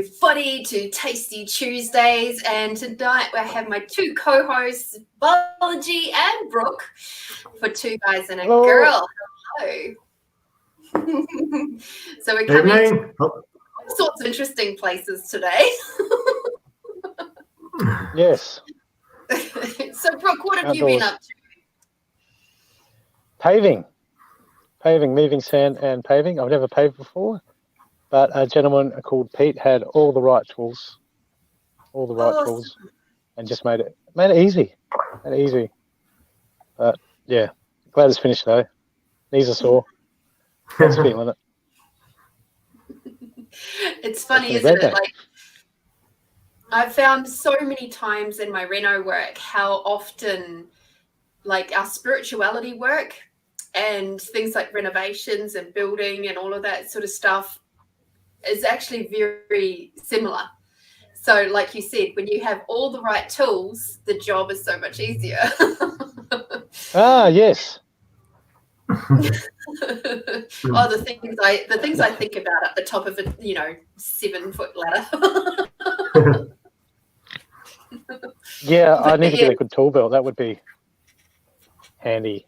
to Footy to Tasty Tuesdays, and tonight I have my two co-hosts, Balaji and Brooke, for Two Guys and a Girl. Hello. So we're coming to all sorts of interesting places today. Yes. So Brooke, what have you been up to? Paving, moving sand and paving. I've never paved before, but a gentleman called Pete had all the right tools, and just made it easy. But yeah, glad it's finished though. Knees are sore. That's feeling it. It's funny, isn't it? Like, I've found so many times in my reno work how often, like, our spirituality work and things like renovations and building and all of that sort of stuff is actually very similar. So like you said, when you have all the right tools, the job is so much easier. Yes. The things I think about at the top of a 7-foot ladder. Yeah, I need to get a good tool belt. That would be handy.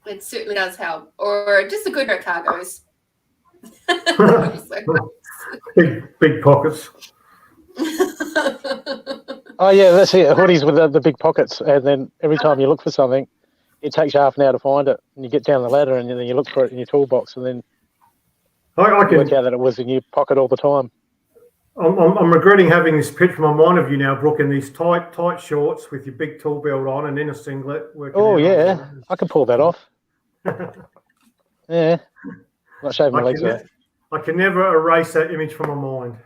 It certainly does help. Or just a good pair of cargos. big pockets. Oh yeah, that's it. Hoodies with the big pockets, and then every time you look for something, it takes you half an hour to find it, and you get down the ladder, and then you look for it in your toolbox, and then I can work out that it was in your pocket all the time. I'm regretting having this picture in my mind of you now, Brooke, in these tight shorts with your big tool belt on and in a singlet. Oh yeah, I can pull that off. Yeah, not shaving my legs though. I can never erase that image from my mind.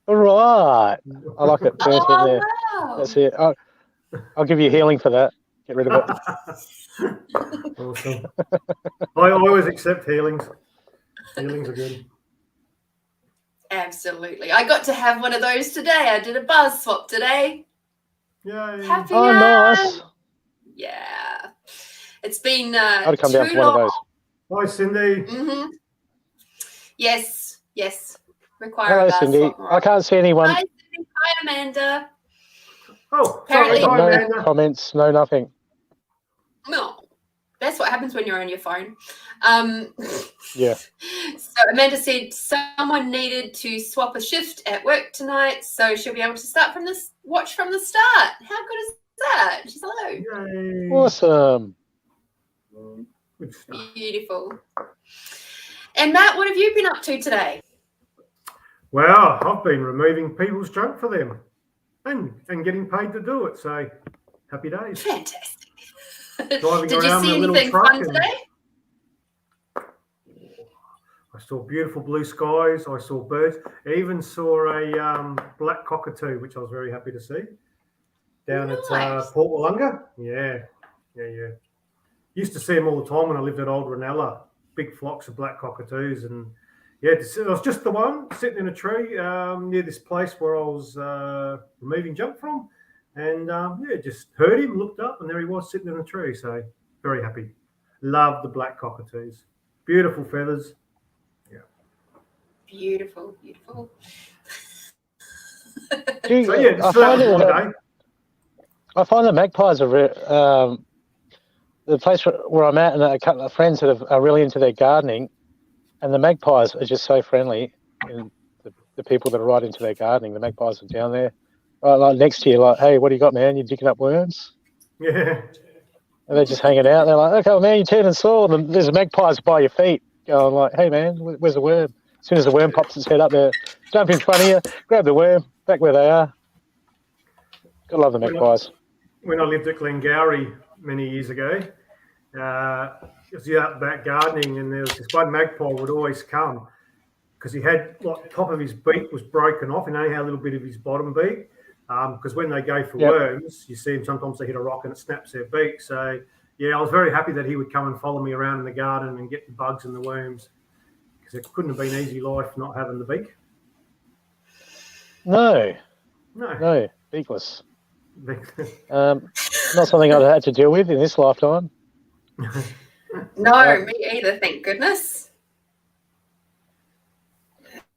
All right, I like it. Burnt in there. Wow. That's it. I'll give you healing for that. Get rid of it. Awesome. I always accept healings. Healings are good. Absolutely. I got to have one of those today. I did a buzz swap today. Yay. Happy nice. Yeah. It's been I'd come down for one of those. Hi, Cindy. Yes. Require Hello, a buzz Cindy. swap. I can't see anyone. Hi, Cindy. Hi, Amanda. Oh, Apparently, sorry, No Amanda. comments, no nothing. No. That's what happens when you're on your phone. Yeah. So Amanda said someone needed to swap a shift at work tonight, so she'll be able to watch from the start. How good is that? She's hello. Yay. Awesome. Good stuff. Beautiful. And Matt, what have you been up to today? Well, I've been removing people's junk for them and getting paid to do it. So happy days. Fantastic. Driving Did you around see with a little anything truck fun and- today? I saw beautiful blue skies. I saw birds. I even saw a black cockatoo, which I was very happy to see down at Port Wollonga. Yeah. Used to see them all the time when I lived at Old Ranella. Big flocks of black cockatoos, and it was just the one sitting in a tree near this place where I was removing junk from, and just heard him, looked up, and there he was sitting in a tree. So very happy. Love the black cockatoos. Beautiful feathers. Beautiful. I find the magpies are the place where I'm at, and a couple of friends that are really into their gardening, and the magpies are just so friendly. And the people that are right into their gardening, the magpies are down there, right, like next to you, like, hey, what do you got, man? You digging up worms? Yeah. And they're just hanging out. They're like, okay, man, you're turning sore. And there's magpies by your feet, going like, hey, man, where's the worm? As soon as the worm pops its head up there, jump in front of you, grab the worm, back where they are. Gotta love the magpies. When I lived at Glengowrie many years ago, I was out back gardening, and there was this one magpie would always come because he had, like, the top of his beak was broken off and only had a little bit of his bottom beak. Because when they go for worms, you see them sometimes they hit a rock and it snaps their beak. So, yeah, I was very happy that he would come and follow me around in the garden and get the bugs and the worms. It couldn't have been easy life not having the beak. No, beakless. Not something I'd had to deal with in this lifetime. No, me either, thank goodness.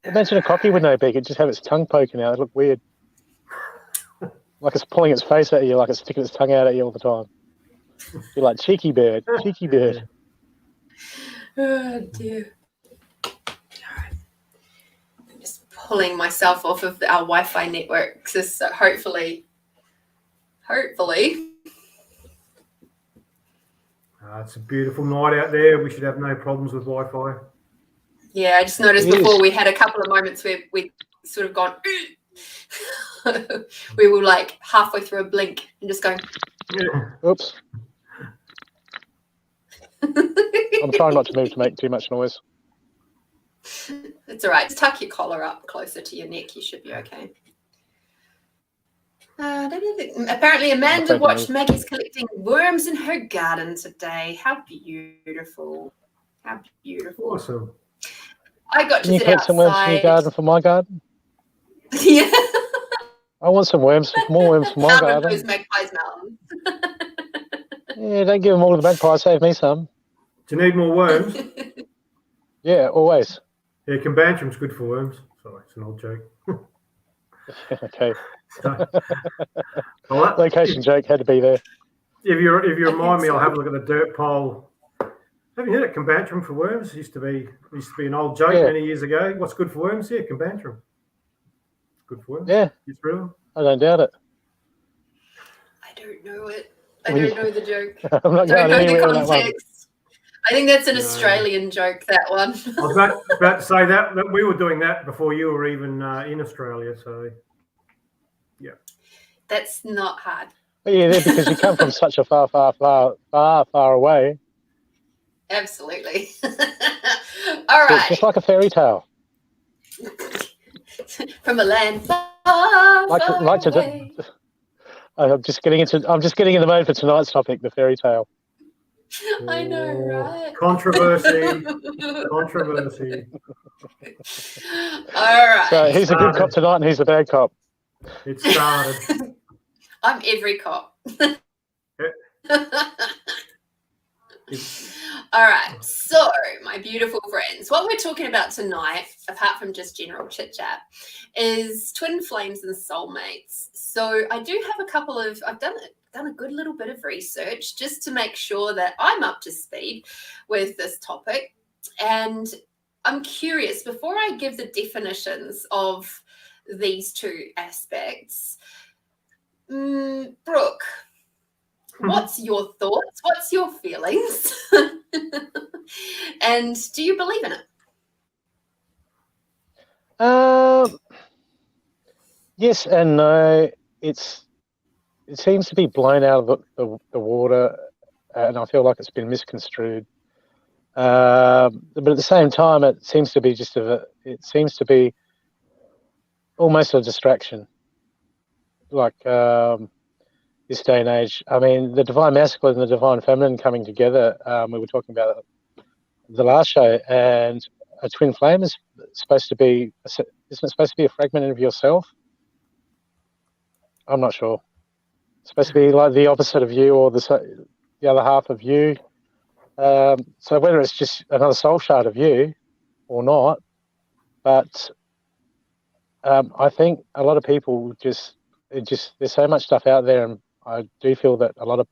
Imagine a cocky with no beak. It just have its tongue poking out. It look weird. Like it's pulling its face at you, like it's sticking its tongue out at you all the time. You're like, cheeky bird, cheeky bird. Oh, dear. I'm just pulling myself off of our Wi-Fi network. So hopefully. It's a beautiful night out there. We should have no problems with Wi-Fi. Yeah, I just noticed before we had a couple of moments where we sort of gone, we were like halfway through a blink and just going, oops. I'm trying not to move to make too much noise. It's all right. Just tuck your collar up closer to your neck. You should be okay. Apparently, Amanda watched Maggie's collecting worms in her garden today. How beautiful. How beautiful. Awesome. I got to Can you sit collect some worms from your garden for my garden? Yeah. I want some worms, more worms for my garden. Those magpies mountains. Yeah, don't give them all to the magpies. Save me some. Do you need more worms? Yeah, always. Yeah, Combantram's good for worms. Sorry, it's an old joke. Okay. So, location joke had to be there. If you remind me, I'll have a look at the dirt pole. Have you heard of Combantram for worms? It used to be an old joke many years ago. What's good for worms? Yeah, Combantram. Good for worms. Yeah. It's real. I don't doubt it. I don't know it. I don't know the joke. I'm not going anywhere with that one. I think that's an Australian joke, that one. I was about to say that we were doing that before you were even in Australia. So, yeah. That's not hard. Yeah, because you come from such a far away. Absolutely. All right. It's just like a fairy tale. From a land far away. I'm just getting in the mode for tonight's topic, the fairy tale. I know, right? Controversy. All right. So he's a good cop tonight and he's a bad cop. It started. I'm every cop. All right. So, my beautiful friends, what we're talking about tonight, apart from just general chit chat, is twin flames and soulmates. So, I do have a couple of, I've done a good little bit of research just to make sure that I'm up to speed with this topic. And I'm curious, before I give the definitions of these two aspects, Brooke, what's your thoughts? What's your feelings? And do you believe in it? Yes and no. It seems to be blown out of the water, and I feel like it's been misconstrued. But at the same time, it seems to be almost a distraction. Like this day and age, I mean, the divine masculine and the divine feminine coming together. We were talking about the last show, and a twin flame is supposed to be, isn't it supposed to be a fragment of yourself? I'm not sure. It's supposed to be like the opposite of you, or the other half of you. So whether it's just another soul shard of you or not, but I think a lot of people there's so much stuff out there, and I do feel that a lot of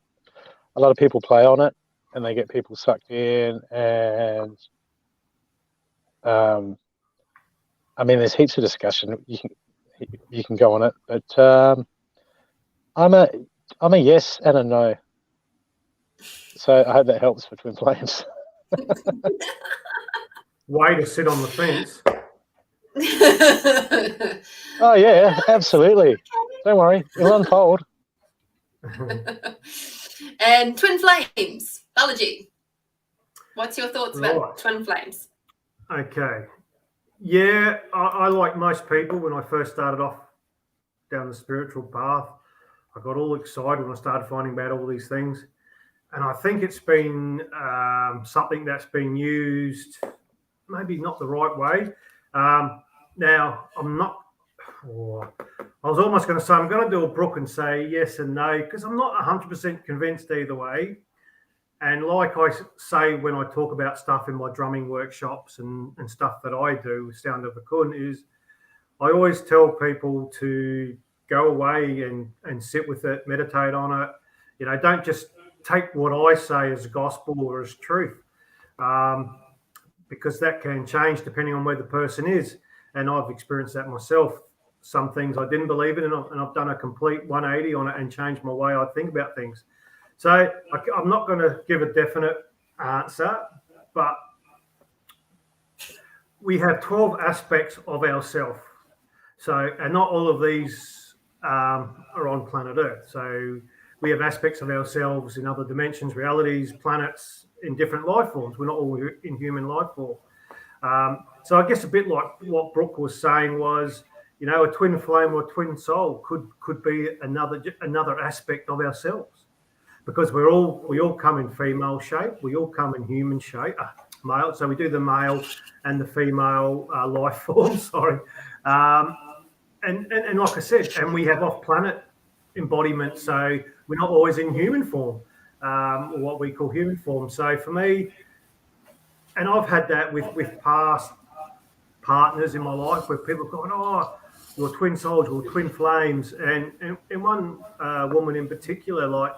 people play on it, and they get people sucked in, and I mean, there's heaps of discussion. You can go on it, but I'm a yes and a no. So I hope that helps for twin flames. Way to sit on the fence. Oh yeah, absolutely. Don't worry, it'll unfold. And twin flames, Balaji, what's your thoughts about twin flames? Okay. Yeah, I like most people, when I first started off down the spiritual path, I got all excited when I started finding out all these things. And I think it's been something that's been used maybe not the right way. Now, I was almost going to say, I'm going to do a Brooke and say yes and no, because I'm not 100% convinced either way. And like I say when I talk about stuff in my drumming workshops and stuff that I do with Sound of a Kuhn, is I always tell people to go away and sit with it, meditate on it. You know, don't just take what I say as gospel or as truth, because that can change depending on where the person is. And I've experienced that myself. Some things I didn't believe in, and I've done a complete 180 on it and changed my way I think about things. So I'm not going to give a definite answer, but we have 12 aspects of ourself. So, and not all of these are on planet Earth. So we have aspects of ourselves in other dimensions, realities, planets, in different life forms. We're not all in human life form. So I guess a bit like what Brooke was saying was, you know, a twin flame or a twin soul could be another aspect of ourselves, because we all come in female shape, we all come in human shape, male. So we do the male and the female life form. Sorry, and like I said, and we have off-planet embodiment. So we're not always in human form, or what we call human form. So for me, and I've had that with past partners in my life where people go, oh, you're twin souls, you're twin flames, and one woman in particular, like,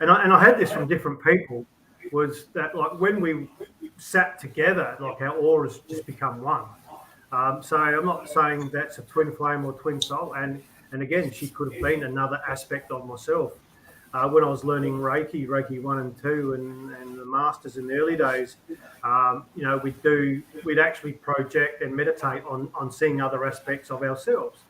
and I had this from different people, was that like when we sat together, like our auras just become one. So I'm not saying that's a twin flame or twin soul, and again, she could have been another aspect of myself. When I was learning Reiki 1 and 2 and the masters in the early days, you know, we'd actually project and meditate on seeing other aspects of ourselves.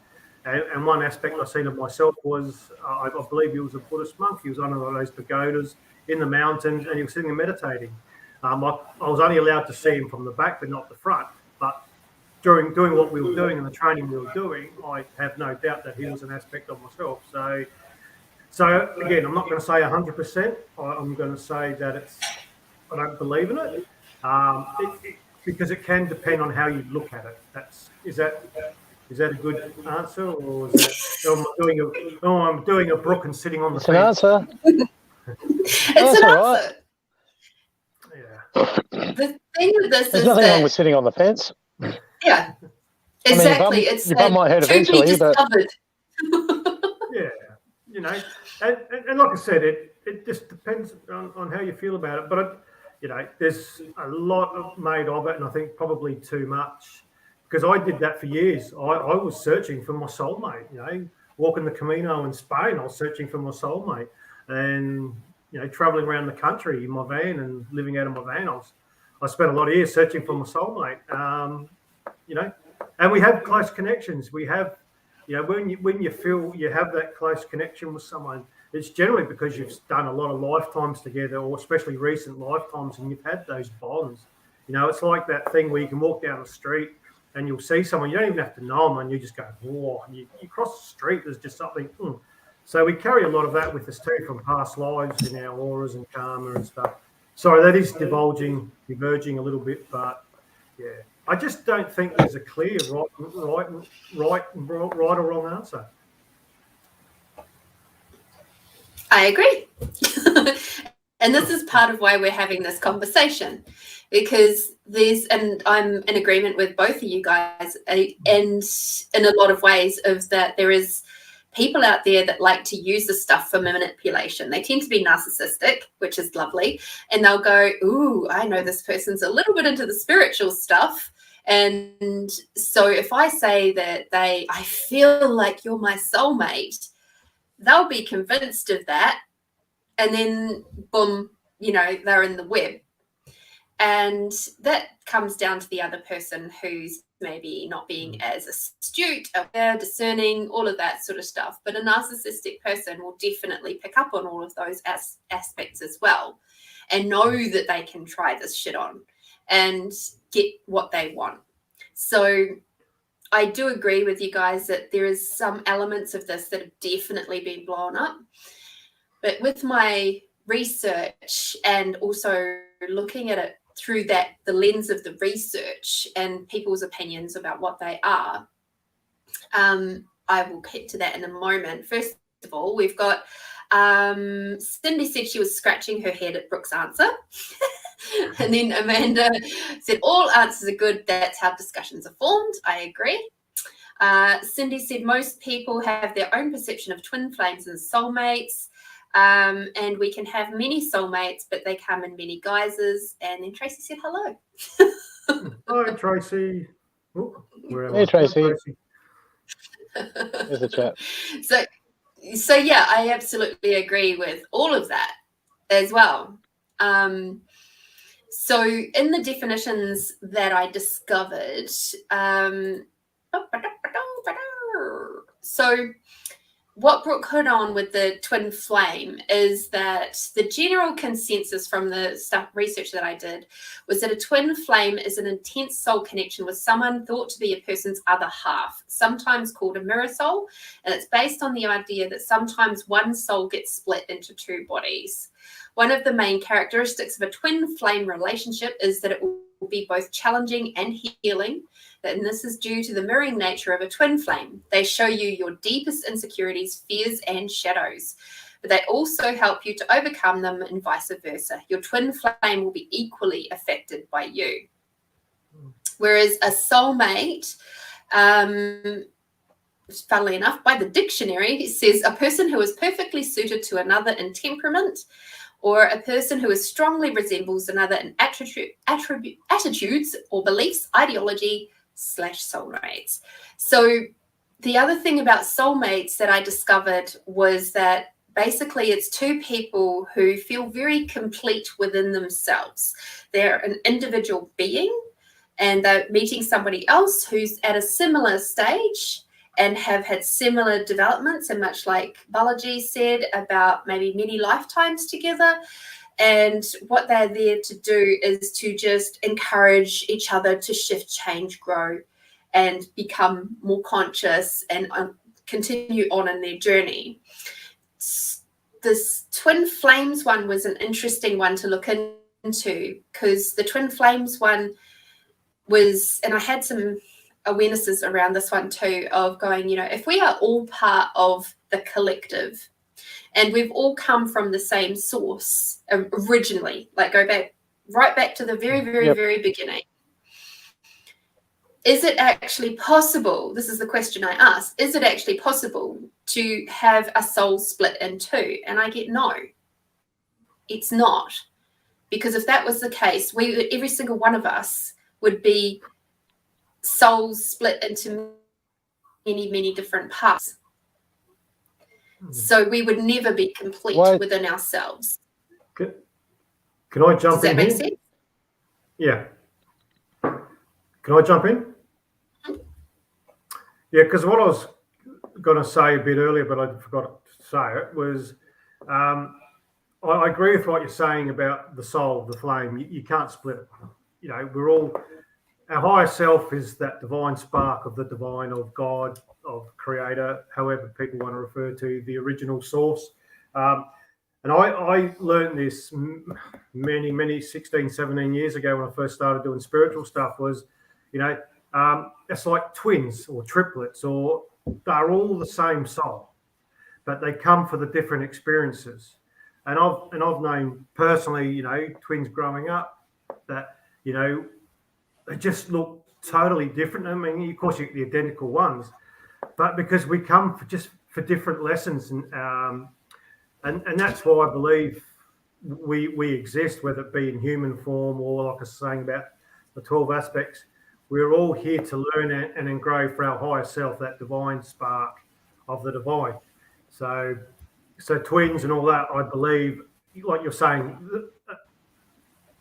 And one aspect I seen of myself was, I believe he was a Buddhist monk. He was on one of those pagodas in the mountains, and he was sitting and meditating. I was only allowed to see him from the back, but not the front. But during doing what we were doing and the training we were doing, I have no doubt that he was an aspect of myself. So again, I'm not going to say 100%. I'm going to say that I don't believe in it, because it can depend on how you look at it. Is that a good answer, or is that I'm doing a Brooke and sitting on the fence? It's an answer. It's an answer. Yeah. The thing with this There's is nothing that, wrong with sitting on the fence. Yeah, exactly. Your bum might hurt eventually, but yeah, you know, and like I said, it just depends on how you feel about it. But you know, there's a lot made of it, and I think probably too much, because I did that for years. I was searching for my soulmate. You know, walking the Camino in Spain, I was searching for my soulmate, and you know, traveling around the country in my van and living out of my van. I spent a lot of years searching for my soulmate. You know, and we have close connections. We have, you know, when you feel you have that close connection with someone, it's generally because you've done a lot of lifetimes together, or especially recent lifetimes, and you've had those bonds. You know, it's like that thing where you can walk down the street and you'll see someone, you don't even have to know them, and you just go, whoa, and you cross the street, there's just something. So we carry a lot of that with us too, from past lives in our auras and karma and stuff. Sorry, that is diverging a little bit, but yeah. I just don't think there's a clear right or wrong answer. I agree. And this is part of why we're having this conversation, because and I'm in agreement with both of you guys, and in a lot of ways of that there is people out there that like to use this stuff for manipulation. They tend to be narcissistic, which is lovely, and they'll go, ooh, I know this person's a little bit into the spiritual stuff. And so if I say that I feel like you're my soulmate, they'll be convinced of that. And then, boom, you know, they're in the web. And that comes down to the other person who's maybe not being as astute, aware, discerning, all of that sort of stuff. But a narcissistic person will definitely pick up on all of those aspects as well, and know that they can try this shit on and get what they want. So I do agree with you guys that there is some elements of this that have definitely been blown up. But with my research and also looking at it through the lens of the research and people's opinions about what they are, I will get to that in a moment. First of all, we've got Cindy said she was scratching her head at Brooke's answer. And then Amanda said, all answers are good. That's how discussions are formed. I agree. Cindy said most people have their own perception of twin flames and soulmates. And we can have many soulmates, but they come in many guises. And then Tracy said hello. Hi, Tracy. Ooh, Hey, Tracy. There's a chat. So yeah, I absolutely agree with all of that as well. So in the definitions that I discovered, so what Brooke hit on with the twin flame is that the general consensus from the research that I did was that a twin flame is an intense soul connection with someone thought to be a person's other half, sometimes called a mirror soul. And it's based on the idea that sometimes one soul gets split into two bodies. One of the main characteristics of a twin flame relationship is that it will be both challenging and healing. And this is due to the mirroring nature of a twin flame. They show you your deepest insecurities, fears, and shadows, but they also help you to overcome them and vice versa. Your twin flame will be equally affected by you. Whereas a soulmate, funnily enough, by the dictionary, it says a person who is perfectly suited to another in temperament, or a person who is strongly resembles another in attitudes or beliefs, ideology, / soulmates. So the other thing about soulmates that I discovered was that basically it's two people who feel very complete within themselves. They're an individual being and they're meeting somebody else who's at a similar stage and have had similar developments, and much like Balaji said about maybe many lifetimes together. And what they're there to do is to just encourage each other to shift, change, grow, and become more conscious and continue on in their journey. This twin flames one was an interesting one to look into, because the twin flames one was, and I had some awarenesses around this one too, of going, if we are all part of the collective and we've all come from the same source originally, like go back right back to the very, very, very beginning. Is it actually possible? This is the question I asked. Is it actually possible to have a soul split in two? And I get no, it's not. Because if that was the case, every single one of us would be souls split into many, many different parts. So we would never be complete within ourselves. Can I jump in? Does that make sense? Yeah. Can I jump in? Yeah, because what I was going to say a bit earlier, but I forgot to say it, was I agree with what you're saying about the soul, the flame. You can't split it. We're all, our higher self is that divine spark of the divine, of God, of creator, however people want to refer to the original source. And I learned this many 16, 17 years ago when I first started doing spiritual stuff, was, it's like twins or triplets, or they're all the same soul, but they come for the different experiences. And I've known personally, twins growing up that, they just look totally different. I mean, of course, you're the identical ones, but because we come for different lessons, and that's why I believe we exist, whether it be in human form or, like I was saying about the 12 aspects. We're all here to learn and grow for our higher self, that divine spark of the divine. So twins and all that, I believe, like you're saying,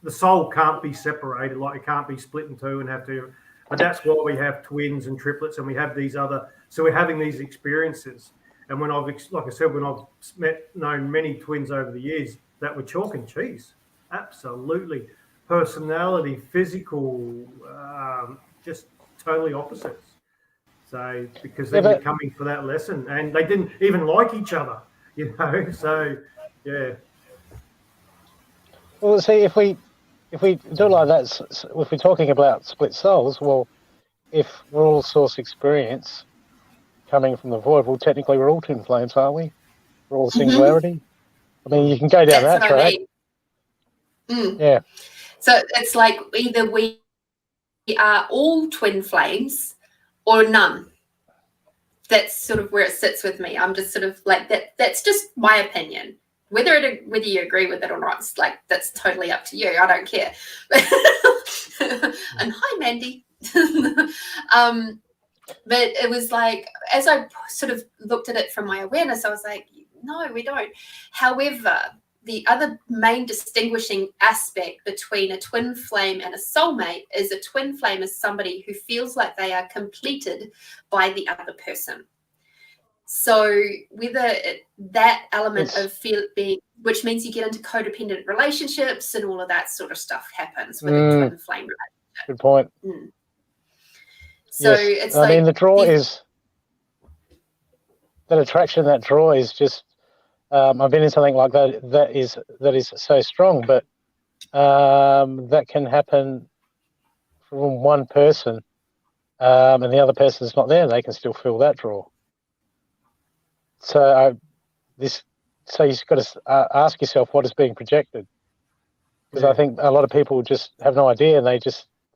the soul can't be separated, like it can't be split in two and have to. And that's why we have twins and triplets, and we have these other. So we're having these experiences. And when I've known many twins over the years that were chalk and cheese, absolutely, personality, physical, just totally opposites. So because they were coming for that lesson, and they didn't even like each other, So yeah. Well, see, if we do it like that, if we're talking about split souls, well, if we're all source experience coming from the void, well, technically we're all twin flames, aren't we? for all singularity. I mean, you can go down that track. Yeah. So it's like either we are all twin flames or none. That's sort of where it sits with me. I'm just sort of like that. That's just my opinion. Whether you agree with it or not, it's like that's totally up to you. I don't care. And hi, Mandy. But it was like, as I sort of looked at it from my awareness, I was like, no, we don't. However, the other main distinguishing aspect between a twin flame and a soulmate is a twin flame is somebody who feels like they are completed by the other person. So whether that element of being, which means you get into codependent relationships and all of that sort of stuff happens with a twin flame relationship. Good point. So yes. it's I mean, the draw is, that attraction, that draw is just, I've been in something like that, that is so strong, but that can happen from one person and the other person's not there, and they can still feel that draw. So you've got to ask yourself what is being projected, because I think a lot of people just have no idea, and they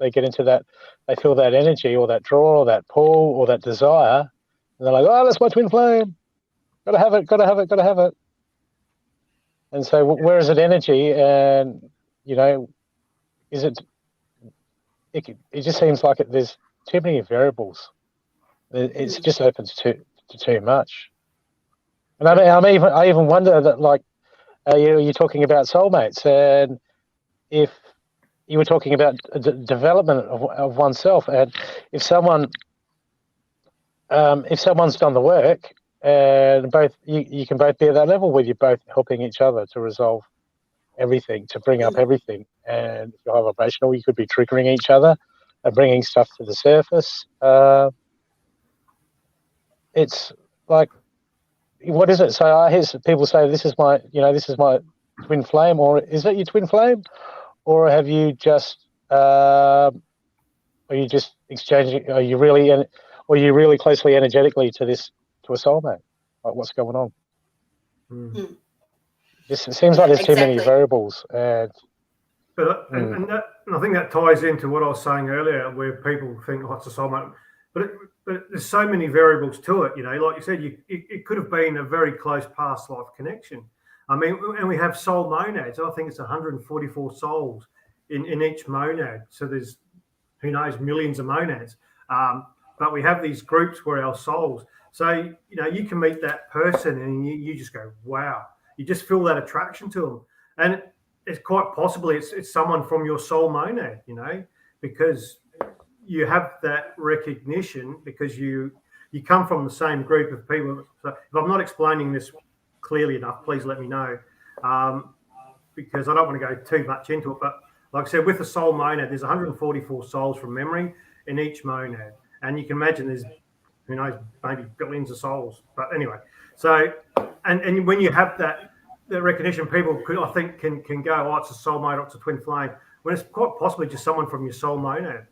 get into that, they feel that energy or that draw or that pull or that desire, and they're like, oh, that's my twin flame, gotta have it. And so where is it energy? And is it just seems like there's too many variables. It's just opens to too much. And I even wonder that, like, you're talking about soulmates, and if you were talking about development of oneself, and if someone's done the work, and both you can both be at that level where you're both helping each other to resolve everything, to bring up everything, and if you're high vibrational, you could be triggering each other and bringing stuff to the surface. It's like, what is it? So I hear people say, this is my twin flame, or is it your twin flame, or have you just, are you just exchanging? Are you really closely energetically to a soulmate? Like, what's going on? It seems like there's too many variables, and I think that ties into what I was saying earlier, where people think, oh, it's a soulmate, but there's so many variables to it. Like you said, it could have been a very close past life connection. I mean, and we have soul monads. I think it's 144 souls in each monad. So there's, who knows, millions of monads. But we have these groups where our souls. So, you can meet that person and you just go, wow. You just feel that attraction to them. And it's quite possibly it's someone from your soul monad, because you have that recognition, because you come from the same group of people. So if I'm not explaining this clearly enough, please let me know, because I don't want to go too much into it. But like I said, with the soul monad, there's 144 souls from memory in each monad. And you can imagine there's, who knows, maybe billions of souls. But anyway, so, and when you have that recognition, people I think can go, oh, it's a soulmate, or it's a twin flame, when it's quite possibly just someone from your soul monad,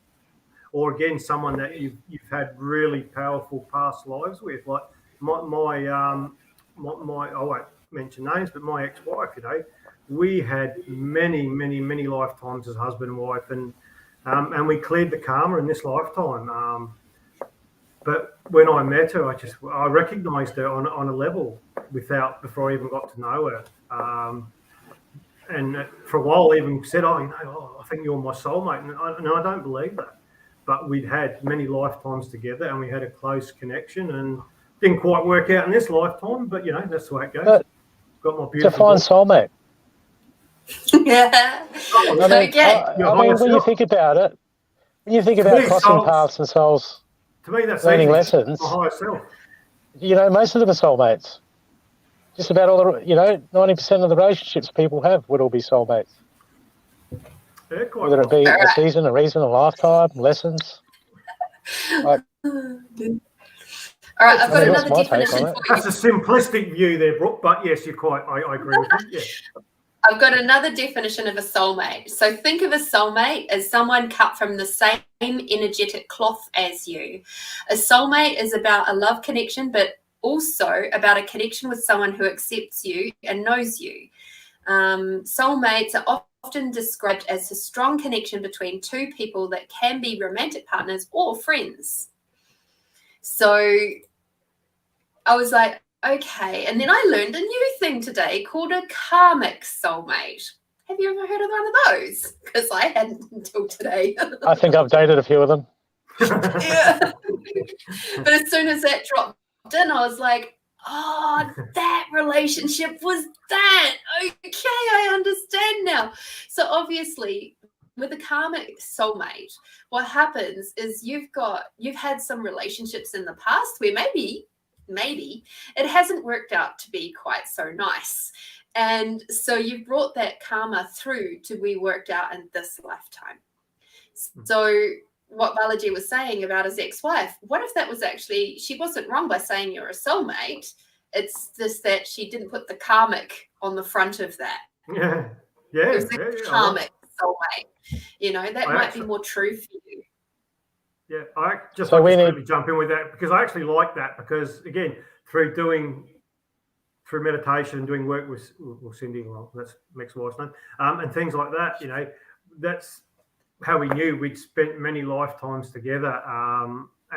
or again, someone that you've had really powerful past lives with. Like my I won't mention names, but my ex-wife, we had many, many, many lifetimes as husband and wife, and we cleared the karma in this lifetime. But when I met her, I recognised her on a level before I even got to know her. And for a while, I even said, I think you're my soulmate. And I don't believe that. But we'd had many lifetimes together, and we had a close connection, and didn't quite work out in this lifetime. But that's the way it goes. But got my beautiful. Define soulmate. Yeah. When you think about it, crossing paths and souls, to me, that's learning lessons. My higher self. Most of them are soulmates. Just about all 90% of the relationships people have would all be soulmates. Yeah, whether it be a season, a reason, a lifetime, lessons. All right, I've got another definition for you. That's a simplistic view there, Brooke, but yes, I agree with you. Yeah. I've got another definition of a soulmate. So think of a soulmate as someone cut from the same energetic cloth as you. A soulmate is about a love connection, but also about a connection with someone who accepts you and knows you. Soulmates are often described as a strong connection between two people that can be romantic partners or friends. So I was like, okay. And then I learned a new thing today called a karmic soulmate. Have you ever heard of one of those? Because I hadn't until today. I think I've dated a few of them. Yeah. But as soon as that dropped in, I was like, oh, that relationship was that. Okay, I understand now. So obviously, with a karmic soulmate, what happens is you've had some relationships in the past where maybe it hasn't worked out to be quite so nice. And so you've brought that karma through to be worked out in this lifetime. So what Balaji was saying about his ex-wife, what if that was actually, she wasn't wrong by saying you're a soulmate. It's just that she didn't put the karmic on the front of that. Yeah. It was a karmic soulmate. You know, that might be more true for you. Yeah, I just like to jump in with that because I actually like that because, again, through meditation, doing work with Cindy, well, that's Mick's wife's name, and things like that, you know, that's how we knew we'd spent many lifetimes together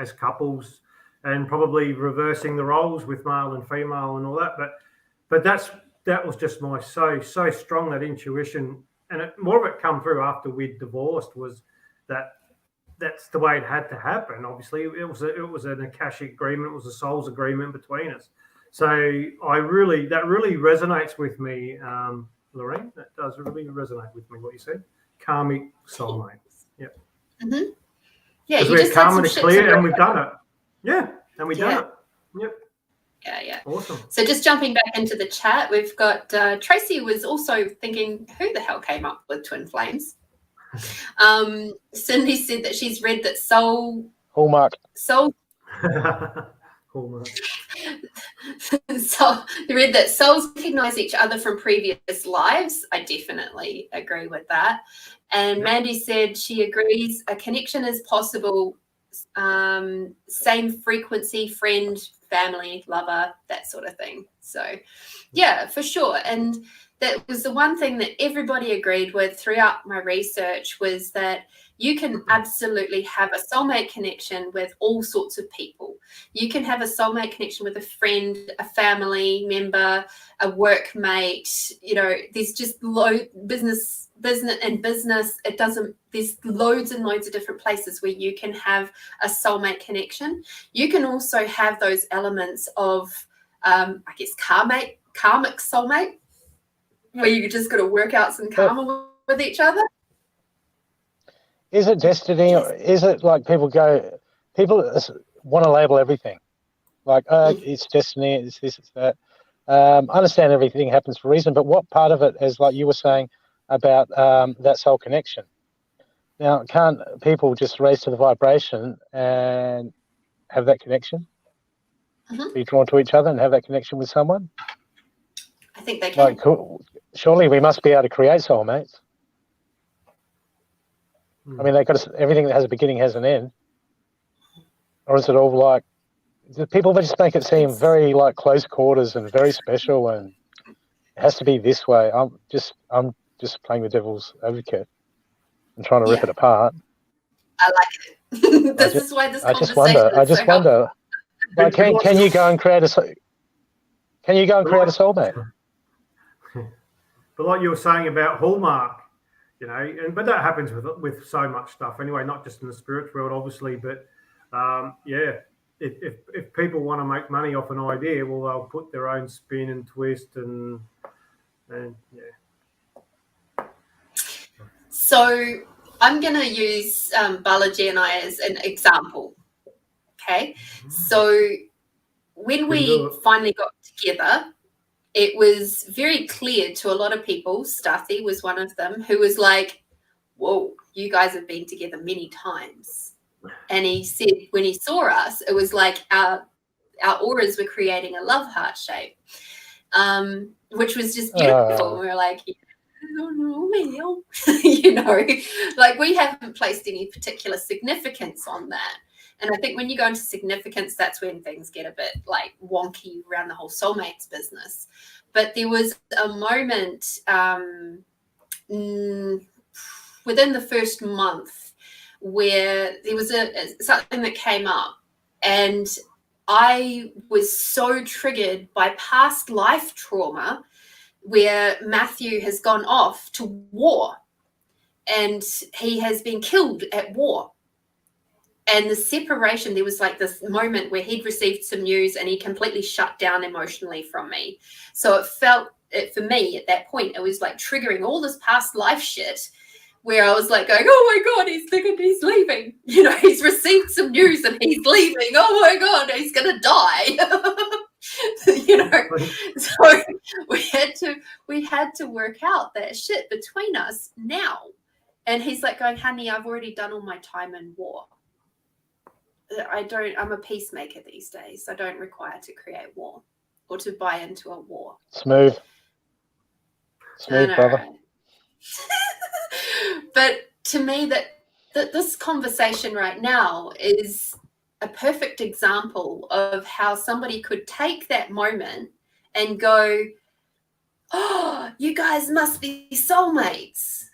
as couples and probably reversing the roles with male and female and all that. But that was just my so strong, that intuition. And more of it come through after we'd divorced was that's the way it had to happen. Obviously, it was an Akashic agreement. It was a soul's agreement between us. So that really resonates with me, Lorene. That does really resonate with me, what you said. Karmic soulmate. Yep. Mm-hmm. Yeah, because we're karma clear and we've done it. Yeah, and we've done it. Yep. Yeah. Awesome. So just jumping back into the chat, we've got Tracy was also thinking, who the hell came up with twin flames? Cindy said that she's read that Hallmark. Hallmark. So read that souls recognize each other from previous lives. I definitely agree with that. And Mandy said she agrees a connection is possible, same frequency, friend, family, lover, that sort of thing. So yeah, for sure. And that was the one thing that everybody agreed with throughout my research was that you can absolutely have a soulmate connection with all sorts of people. You can have a soulmate connection with a friend, a family member, a workmate. You know, there's just business. It doesn't. There's loads and loads of different places where you can have a soulmate connection. You can also have those elements of, I guess, karmic soulmate, where you just got to work out some karma with each other. Is it destiny, or is it like people want to label everything? Like, it's destiny, it's this, it's that. I understand everything happens for a reason, but what part of it is, like you were saying, about that soul connection? Now, can't people just raise to the vibration and have that connection? Mm-hmm. Be drawn to each other and have that connection with someone? I think they can. Like, surely we must be able to create soulmates. I mean, everything that has a beginning has an end. Or is it all like, people just make it seem very like close quarters and very special and it has to be this way. I'm just playing the devil's advocate and trying to rip it apart. I like it. This is why this conversation I just wonder. Like, can you go and create a soulmate? But like you were saying about Hallmark, you know, but that happens with so much stuff anyway, not just in the spirit world, obviously. But if people want to make money off an idea, well, they'll put their own spin and twist and yeah. So I'm going to use Balaji and I as an example. Okay, so when we finally got together, it was very clear to a lot of people, Stathi was one of them, who was like, whoa, you guys have been together many times. And he said when he saw us, it was like our auras were creating a love heart shape, which was just beautiful. We were like, you know, like we haven't placed any particular significance on that. And I think when you go into significance, that's when things get a bit like wonky around the whole soulmates business. But there was a moment within the first month where there was something that came up, and I was so triggered by past life trauma where Matthew has gone off to war and he has been killed at war. And the separation, there was like this moment where he'd received some news and he completely shut down emotionally from me. So it felt, for me at that point, it was like triggering all this past life shit where I was like going, oh my God, he's leaving. You know, he's received some news and he's leaving. Oh my God, he's going to die. You know, so we had to work out that shit between us now. And he's like going, honey, I've already done all my time in war. I'm a peacemaker these days. I don't require to create war or to buy into a war. Smooth, brother. But to me, that this conversation right now is a perfect example of how somebody could take that moment and go, oh, you guys must be soulmates.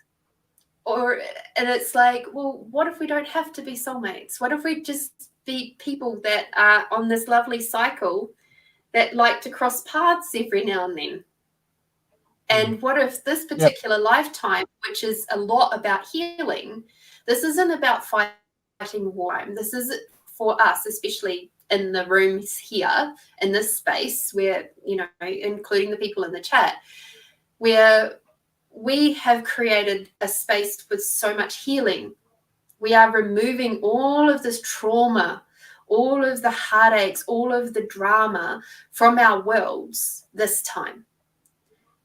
And it's like, well, what if we don't have to be soulmates? What if we just be people that are on this lovely cycle that like to cross paths every now and then? And what if this particular lifetime, which is a lot about healing, this isn't about fighting war. This is for us, especially in the rooms here, in this space where, you know, including the people in the chat, where we have created a space with so much healing. We are removing all of this trauma, all of the heartaches, all of the drama from our worlds this time.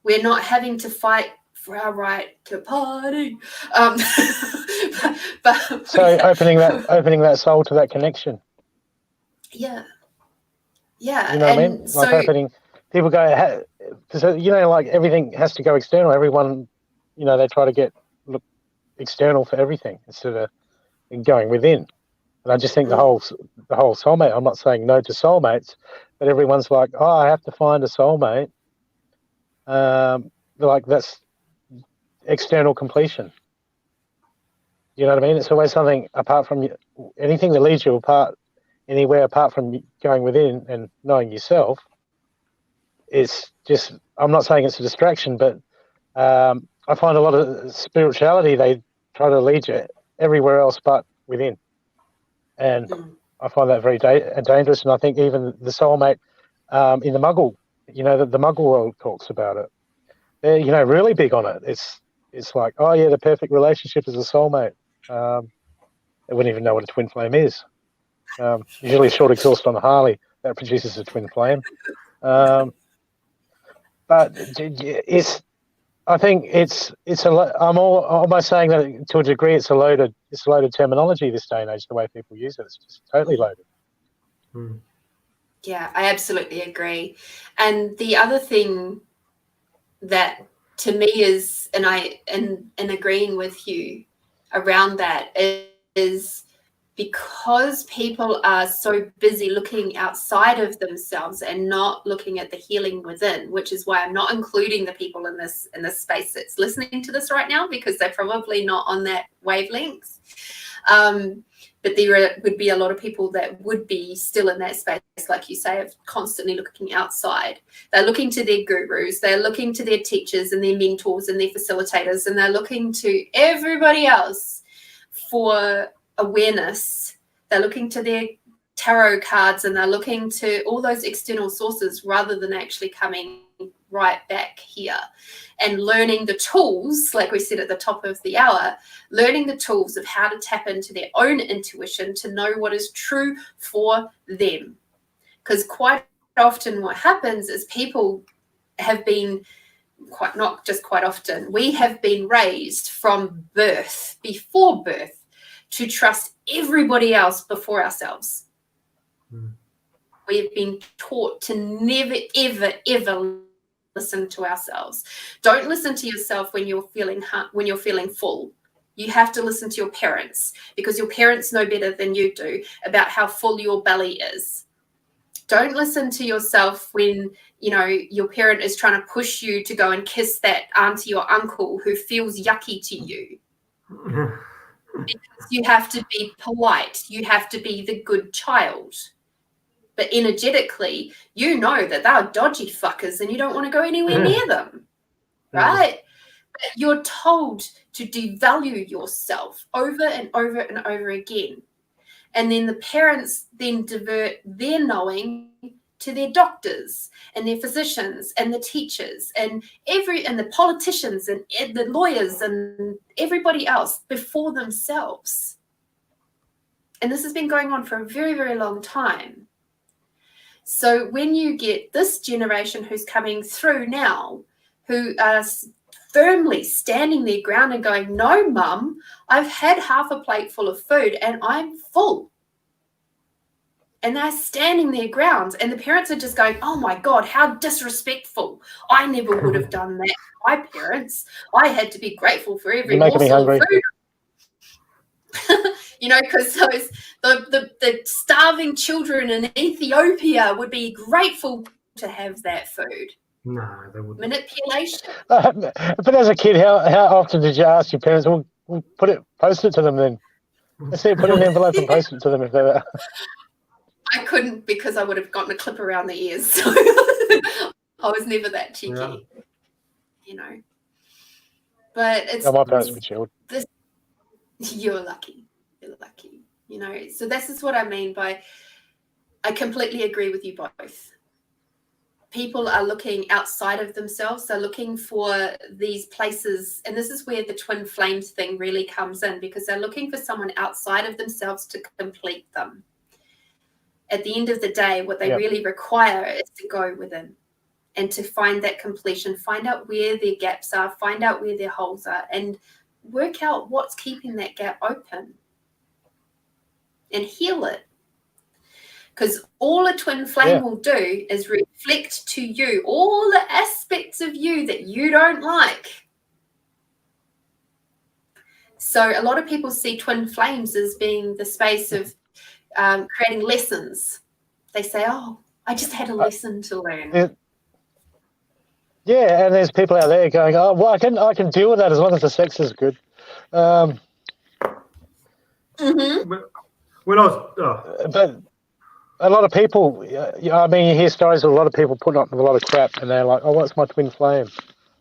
We're not having to fight for our right to party. But so opening that soul to that connection. Yeah. You know what I mean? Like opening, people go, because, you know, like everything has to go external. Everyone, you know, they try to look external for everything instead of going within. And I just think the whole soulmate, I'm not saying no to soulmates, but everyone's like, oh, I have to find a soulmate. Like that's external completion. You know what I mean? It's always something apart from anything that leads you anywhere apart from going within and knowing yourself. It's just, I'm not saying it's a distraction, but I find a lot of spirituality, they try to lead you everywhere else but within. And I find that very dangerous. And I think even the soulmate in the Muggle, you know, the Muggle world talks about it. They're, you know, really big on it. It's like, oh yeah, the perfect relationship is a soulmate. They wouldn't even know what a twin flame is. Usually short exhaust on a Harley that produces a twin flame. But I think I'm almost saying that to a degree it's a loaded terminology this day and age, the way people use it. It's just totally loaded. Yeah, I absolutely agree. And the other thing that to me is, and agreeing with you around that is because people are so busy looking outside of themselves and not looking at the healing within, which is why I'm not including the people in this space that's listening to this right now, because they're probably not on that wavelength. But there would be a lot of people that would be still in that space, like you say, of constantly looking outside. They're looking to their gurus, they're looking to their teachers and their mentors and their facilitators, and they're looking to everybody else for awareness. They're looking to their tarot cards and they're looking to all those external sources rather than actually coming right back here and learning the tools, like we said at the top of the hour, learning the tools of how to tap into their own intuition to know what is true for them. Because quite often what happens is people have been not just quite often, we have been raised from birth, before birth, to trust everybody else before ourselves. We have been taught to never, ever, ever listen to ourselves. Don't listen to yourself when you're feeling full. You have to listen to your parents, because your parents know better than you do about how full your belly is. Don't listen to yourself when, your parent is trying to push you to go and kiss that auntie or uncle who feels yucky to you. Because you have to be polite. You have to be the good child. But energetically, you know that they're dodgy fuckers and you don't want to go anywhere near them, right? But you're told to devalue yourself over and over and over again. And then the parents then divert their knowing to their doctors and their physicians and the teachers and the politicians and the lawyers and everybody else before themselves. And this has been going on for a very, very long time. So when you get this generation who's coming through now, who are firmly standing their ground and going, no, Mum, I've had half a plate full of food and I'm full. And they're standing their grounds, and the parents are just going, oh, my God, how disrespectful. I never would have done that. My parents, I had to be grateful for every morsel of food. Because the starving children in Ethiopia would be grateful to have that food. No, they wouldn't. Manipulation. But as a kid, how often did you ask your parents, well post it to them then? Let's see, put it in an envelope and post it to them if they were... I couldn't, because I would have gotten a clip around the ears. So I was never that cheeky, But it's... my parents were chilled. You're lucky. So this is what I mean by, I completely agree with you both. People are looking outside of themselves. They're looking for these places. And this is where the twin flames thing really comes in, because they're looking for someone outside of themselves to complete them. At the end of the day, what they really require is to go within and to find that completion, find out where their gaps are, find out where their holes are, and work out what's keeping that gap open and heal it. Because all a twin flame will do is reflect to you all the aspects of you that you don't like. So a lot of people see twin flames as being the space of creating lessons. They say, oh, I just had a lesson to learn. Yeah, and there's people out there going, oh, well, I can deal with that as long as the sex is good. When I was... But a lot of people, you hear stories of a lot of people putting up with a lot of crap, and they're like, oh, what's my twin flame?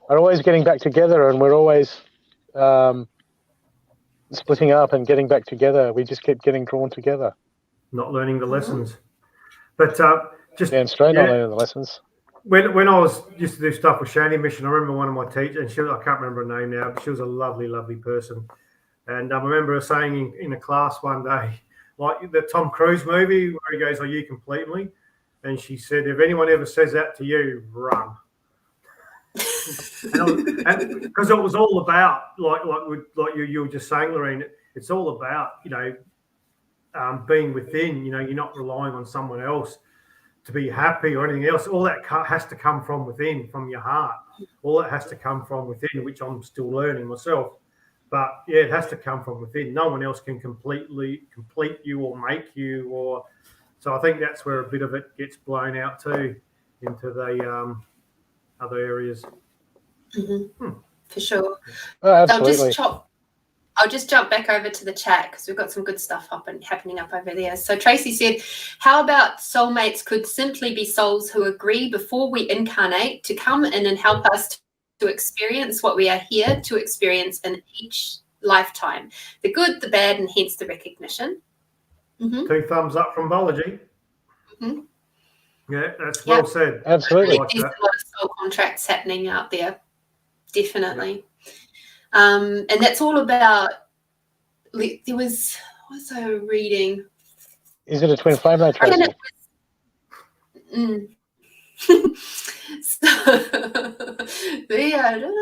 We're always getting back together, and we're always splitting up and getting back together. We just keep getting drawn together. Not learning the lessons. But just... Damn straight, not learning the lessons. When I used to do stuff with Shani Mission, I remember one of my teachers, and I can't remember her name now, but she was a lovely, lovely person. And I remember her saying in a class one day, like the Tom Cruise movie where he goes, "Are you completely?" And she said, "If anyone ever says that to you, run." and because it was all about, like you were just saying, Lorene, it's all about, being within. You're not relying on someone else to be happy or anything else. All that has to come from within, from your heart. All that has to come from within, which I'm still learning myself. But yeah, it has to come from within. No one else can complete you or make you, so I think that's where a bit of it gets blown out too into the other areas. For sure. Oh, absolutely. I'll just jump back over to the chat because we've got some good stuff happening up over there. So Tracy said, how about soulmates could simply be souls who agree before we incarnate to come in and help us to experience what we are here to experience in each lifetime, the good, the bad, and hence the recognition. 2 thumbs up from Balaji. Yeah, that's well said. Absolutely. There's a lot of soul contracts happening out there, definitely. And that's all about, there was, what was I reading? Is it a twin flame though, Tracy? So, yeah, I don't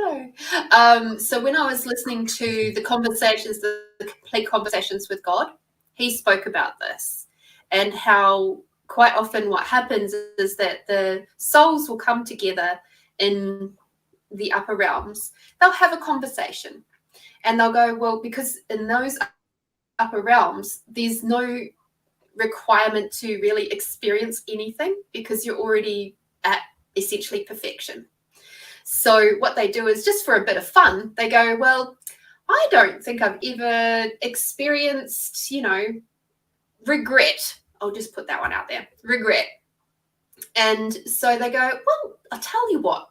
know. So when I was listening to the complete conversations with God, he spoke about this and how quite often what happens is that the souls will come together in the upper realms. They'll have a conversation And they'll go, well, because in those upper realms, there's no requirement to really experience anything because you're already at essentially perfection. So what they do is, just for a bit of fun, they go, well, I don't think I've ever experienced, regret. I'll just put that one out there, regret. And so they go, well, I'll tell you what,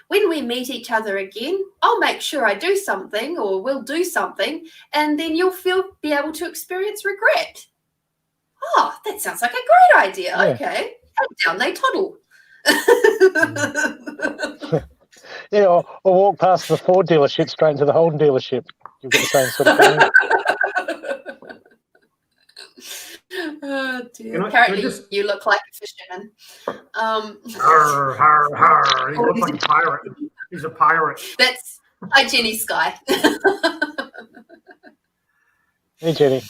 when we meet each other again, I'll make sure I do something, or we'll do something, and then you'll be able to experience regret. Oh, that sounds like a great idea. Yeah. Okay. And down they toddle. Yeah, or walk past the Ford dealership straight into the Holden dealership. You'll get the same sort of thing. Oh dear. Apparently you look like a fisherman. Har, har, har. He looks like a pirate. He's a pirate. Hi, Jenny Sky. Hey, Jenny.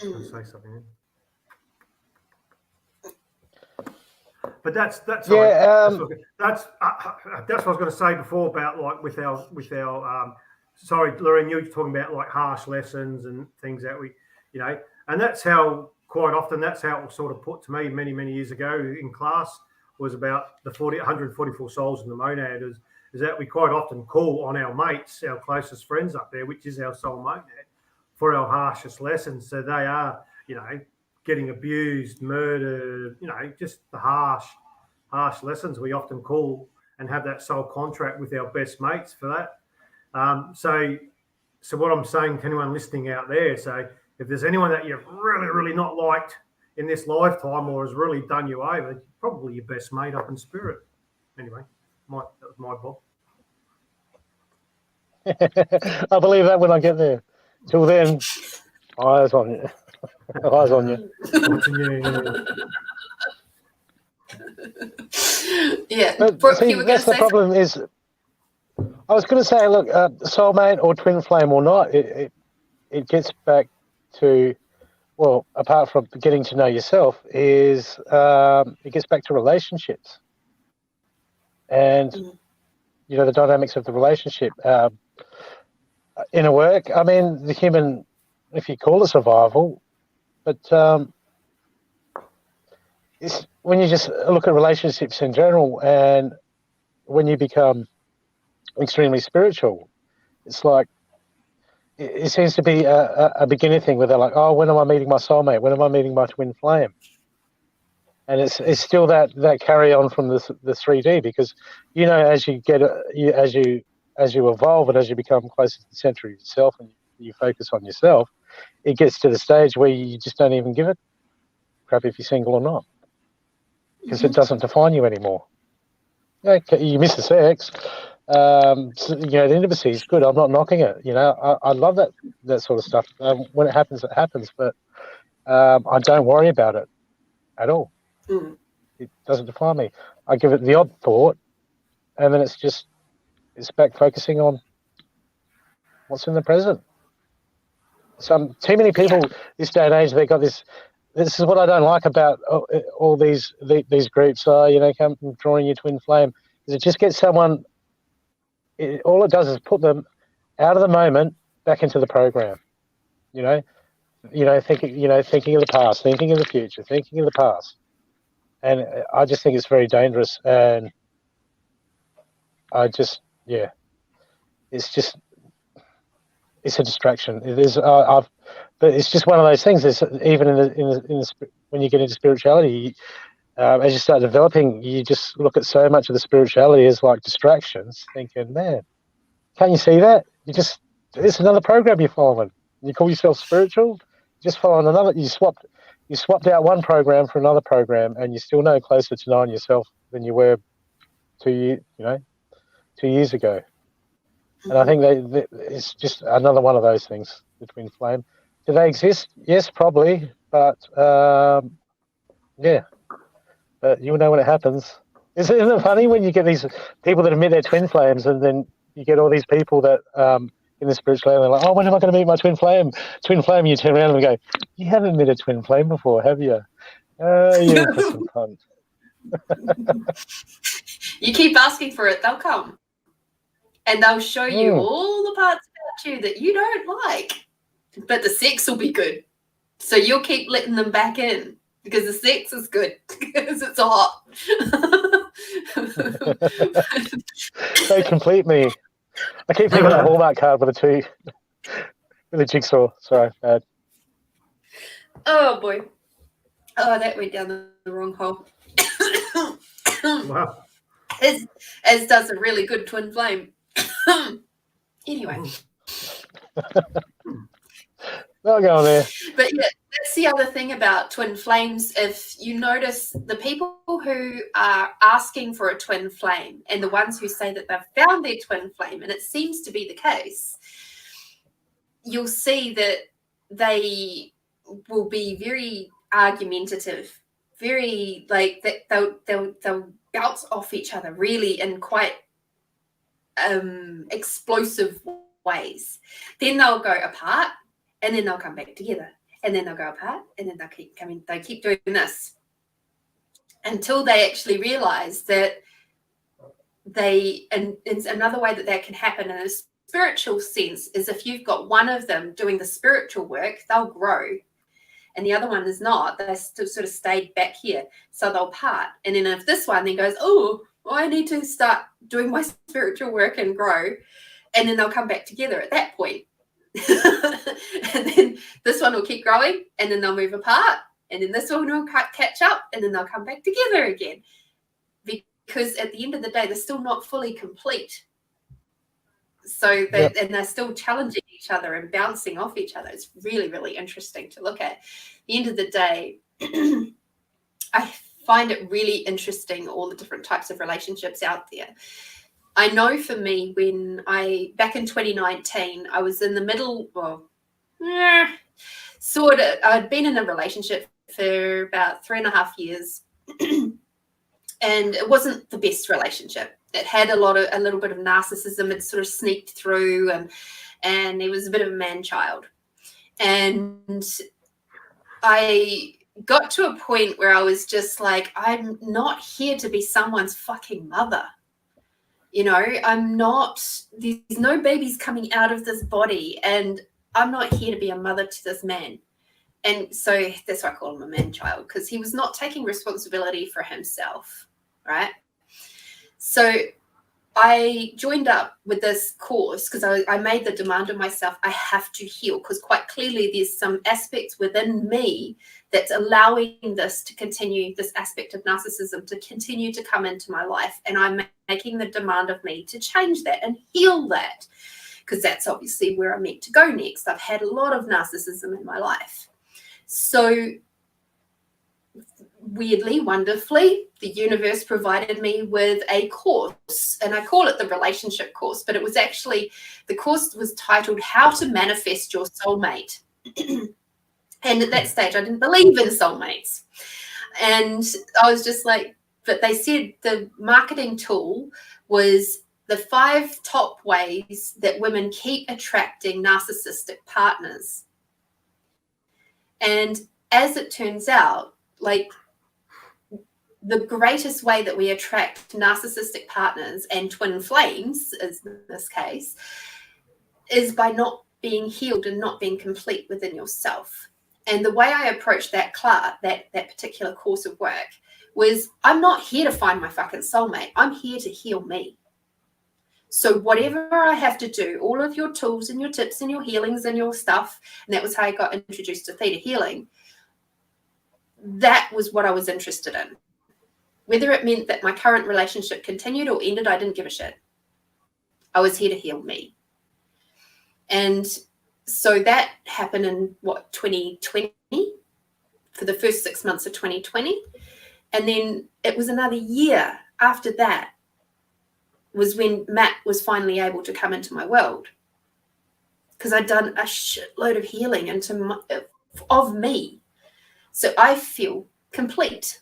I'll say something. But that's yeah. That's what I was going to say before about, like, with our sorry, Lorene, you were talking about like harsh lessons and things that we, and that's how quite often that's how it was sort of put to me many years ago in class, was about the 144 souls in the monad is that we quite often call on our mates, our closest friends up there, which is our soul monad, for our harshest lessons. So they are, getting abused, murdered, just the harsh lessons we often call and have that soul contract with our best mates for that. So what I'm saying to anyone listening out there, so if there's anyone that you've really not liked in this lifetime or has really done you over, probably your best mate up in spirit. Anyway, that was my book. I believe that when I get there. Till then, eyes on you. Eyes on you. Yeah. But Brooke, see, that's the problem is, I was going to say, look, soulmate or twin flame or not, it gets back to, well, apart from getting to know yourself, is it gets back to relationships. And, the dynamics of the relationship. Inner work, I mean, the human, if you call it survival, but it's when you just look at relationships in general, and when you become extremely spiritual, it's like it seems to be a beginner thing where they're like, oh, when am I meeting my soulmate? When am I meeting my twin flame? And it's still that carry on from the 3D, because as you get as you evolve and as you become closer to the center of yourself and you focus on yourself, it gets to the stage where you just don't even give a crap if you're single or not, because it doesn't define you anymore. Okay, you miss the sex. The intimacy is good. I'm not knocking it. I love that sort of stuff. When it happens, but I don't worry about it at all. It doesn't define me. I give it the odd thought, and then it's back focusing on what's in the present. Too many people this day and age, they got this. This is what I don't like about all these groups. Come drawing your twin flame. Is it just gets someone? All it does is put them out of the moment, back into the program. Thinking of the past, thinking of the future, thinking of the past, and I just think it's very dangerous. And it's a distraction. It is. But it's just one of those things. It's even when you get into spirituality, as you start developing, you just look at so much of the spirituality as like distractions, thinking, man, can't you see that? It's another program you're following. You call yourself spiritual, just following another. You swapped out one program for another program, and you're still no closer to knowing yourself than you were 2 years ago. And I think it's just another one of those things, the twin flame. Do they exist? Yes, probably. But, But you'll know when it happens. Isn't it funny when you get these people that admit they're twin flames, and then you get all these people that in the spiritual land, they're like, oh, when am I going to meet my twin flame? Twin flame, you turn around and go, you haven't met a twin flame before, have you? You're in for some fun. You keep asking for it, they'll come. and they'll show you all the parts about you that you don't like, but the sex will be good. So you'll keep letting them back in because the sex is good because it's hot. They complete me. I keep thinking of that Hallmark card with the jigsaw. Sorry, bad. Oh boy. Oh, that went down the wrong hole. Wow. As does a really good twin flame. Anyway. Not going there. But yeah, that's the other thing about twin flames. If you notice the people who are asking for a twin flame and the ones who say that they've found their twin flame, and it seems to be the case, you'll see that they will be very argumentative, very like that they'll bounce off each other really in quite explosive ways. Then they'll go apart and then they'll come back together, and then they'll go apart and then they'll keep coming. They keep doing this until they actually realize that and it's another way that can happen in a spiritual sense is if you've got one of them doing the spiritual work, they'll grow, and the other one is not. They still sort of stayed back here, so they'll part. And then if this one then goes, oh, well, I need to start doing my spiritual work and grow, and then they'll come back together at that point. And then this one will keep growing, and then they'll move apart, and then this one will catch up, and then they'll come back together again. Because at the end of the day, they're still not fully complete. So and they're still challenging each other and bouncing off each other. It's really, really interesting to look at. At the end of the day, I find it really interesting, all the different types of relationships out there. I know for me, back in 2019, I was in the middle, sort of, I'd been in a relationship for about 3.5 years, and it wasn't the best relationship. It had a little bit of narcissism. It sort of sneaked through, and it was a bit of a man-child. And I got to a point where I was just like, I'm not here to be someone's fucking mother. You know, there's no babies coming out of this body, and I'm not here to be a mother to this man. And so that's why I call him a man-child, because he was not taking responsibility for himself, right? So I joined up with this course because I made the demand of myself, I have to heal, because quite clearly there's some aspects within me that's allowing this aspect of narcissism to continue to come into my life. And I'm making the demand of me to change that and heal that, because that's obviously where I'm meant to go next. I've had a lot of narcissism in my life. So weirdly, wonderfully, the universe provided me with a course, and I call it the relationship course, but it was actually, the course was titled How to Manifest Your Soulmate. And at that stage, I didn't believe in soulmates. And I was just like, but they said the marketing tool was the 5 top ways that women keep attracting narcissistic partners. And as it turns out, like, the greatest way that we attract narcissistic partners and twin flames, as in this case, is by not being healed and not being complete within yourself. And the way I approached that class, that particular course of work, was I'm not here to find my fucking soulmate. I'm here to heal me. So whatever I have to do, all of your tools and your tips and your healings and your stuff, and that was how I got introduced to theta healing, that was what I was interested in. Whether it meant that my current relationship continued or ended, I didn't give a shit. I was here to heal me. And so that happened in 2020, for the first 6 months of 2020. And then it was another year after that was when Matt was finally able to come into my world, because I'd done a shitload of healing of me. So I feel complete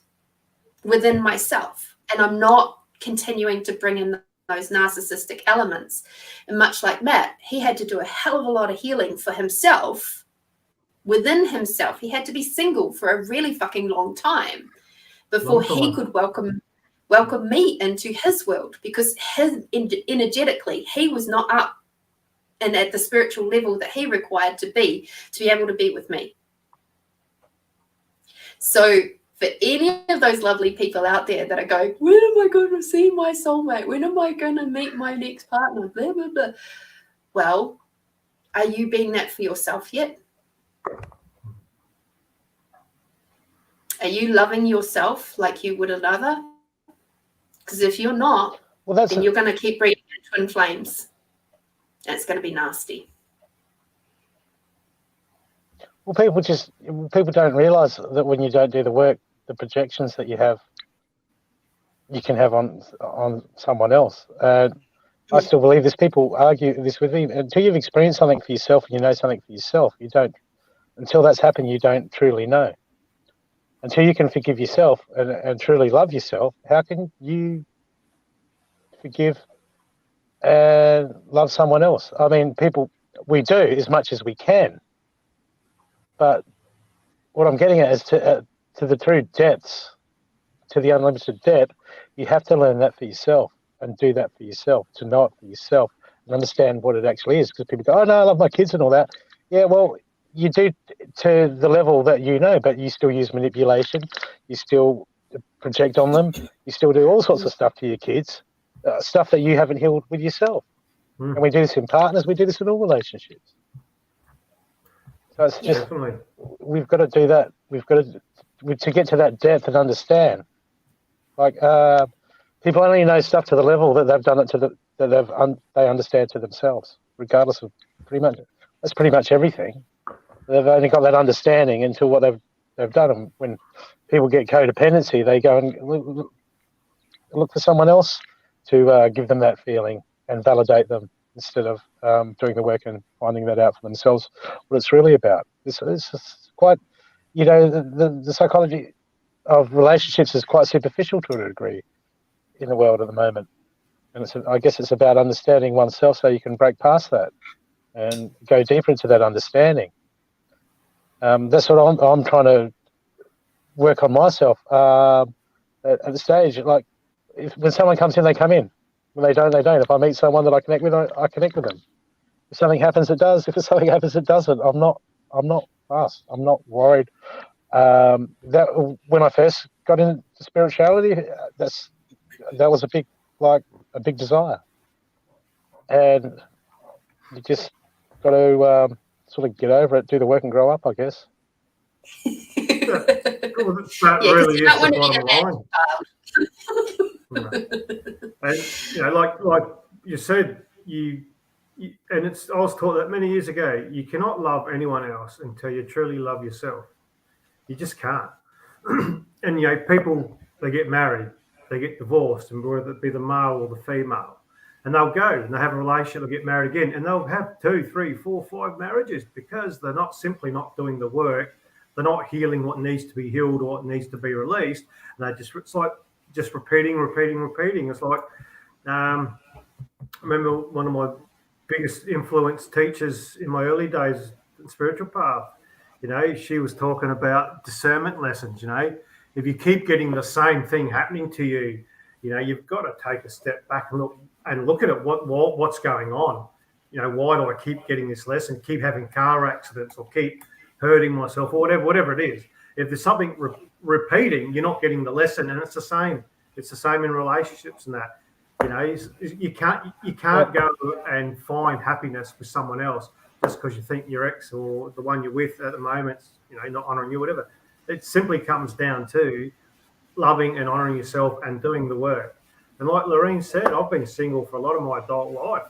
within myself, and I'm not continuing to bring in those narcissistic elements. And much like Matt, he had to do a hell of a lot of healing for himself, within himself. He had to be single for a really fucking long time before he could welcome welcome me into his world, because energetically he was not up and at the spiritual level that he required to be able to be with me. So for any of those lovely people out there that are going, when am I going to see my soulmate? When am I going to meet my next partner? Blah, blah, blah. Well, are you being that for yourself yet? Are you loving yourself like you would another? Because if you're not, then you're going to keep breathing in twin flames. And it's going to be nasty. Well, people don't realise that when you don't do the work, the projections that you can have on someone else. I still believe this. People argue this with me. Until you've experienced something for yourself and you know something for yourself, you don't. Until that's happened, you don't truly know. Until you can forgive yourself and truly love yourself, how can you forgive and love someone else? I mean, we do as much as we can. But what I'm getting at is to the true depths, to the unlimited depth, you have to learn that for yourself and do that for yourself, to know it for yourself and understand what it actually is. Because people go, oh, no, I love my kids and all that. Yeah, well, you do to the level that you know, but you still use manipulation. You still project on them. You still do all sorts of stuff to your kids, stuff that you haven't healed with yourself. And we do this in partners. We do this in all relationships. So it's just, we've got to do that. We've got to get to that depth and understand. Like people only know stuff to the level that they've done it they understand to themselves, regardless of that's pretty much everything. They've only got that understanding until what they've done. And when people get codependency, they go and look for someone else to give them that feeling and validate them, instead of doing the work and finding that out for themselves, what it's really about. It's quite, the psychology of relationships is quite superficial to a degree in the world at the moment. And I guess it's about understanding oneself so you can break past that and go deeper into that understanding. That's what I'm trying to work on myself at the stage. Like, when someone comes in, they come in. When they don't, they don't. If I meet someone that I connect with, I connect with them. If something happens, it does. If something happens, it doesn't. I'm not fast. I'm not worried. That when I first got into spirituality, that was a big desire, and you just got to sort of get over it, do the work, and grow up, I guess. That really is the bottom line. And like you said, and I was taught that many years ago. You cannot love anyone else until you truly love yourself. You just can't. And people, they get married, they get divorced, and whether it be the male or the female, and they'll go and they have a relationship, they'll get married again, and they'll have 2, 3, 4, 5 marriages because they're not doing the work. They're not healing what needs to be healed or what needs to be released. And it's like just repeating. It's like, I remember one of my biggest influence teachers in my early days in spiritual path, she was talking about discernment lessons. If you keep getting the same thing happening to you, you've got to take a step back and look at it. What's going on? Why do I keep getting this lesson? Keep having car accidents or keep hurting myself or whatever it is. If there's something repeating, you're not getting the lesson, and it's the same. It's the same in relationships and that. You can't go and find happiness with someone else just because you think your ex or the one you're with at the moment's not honouring you, whatever. It simply comes down to loving and honouring yourself and doing the work. And like Lorene said, I've been single for a lot of my adult life,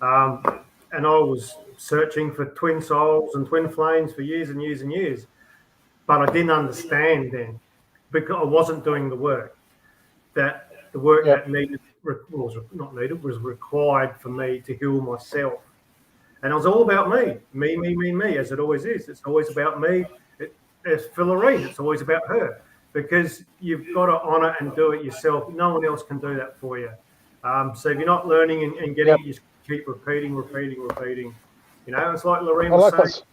and I was searching for twin souls and twin flames for years and years and years. But I didn't understand then, because I wasn't doing the work. That the work that was required for me to heal myself. And it was all about me, as it always is. It's always about me. As for Lorene, it's always about her, because you've got to honour and do it yourself. No one else can do that for you. So if you're not learning and getting it, you just keep repeating. It's like Lorene was saying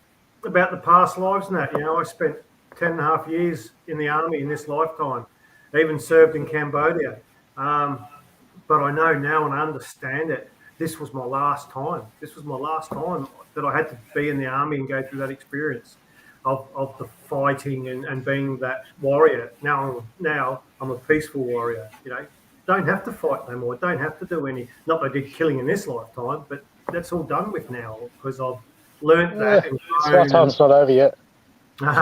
about the past lives and that. I spent 10.5 years in the army in this lifetime. I even served in Cambodia. But I know now and I understand it. This was my last time. This was my last time that I had to be in the army and go through that experience of the fighting and being that warrior. Now I'm a peaceful warrior. You know, don't have to fight no more. Don't have to do any. Not that I did killing in this lifetime, but that's all done with now because I've learnt that. This lifetime's not over yet. Well,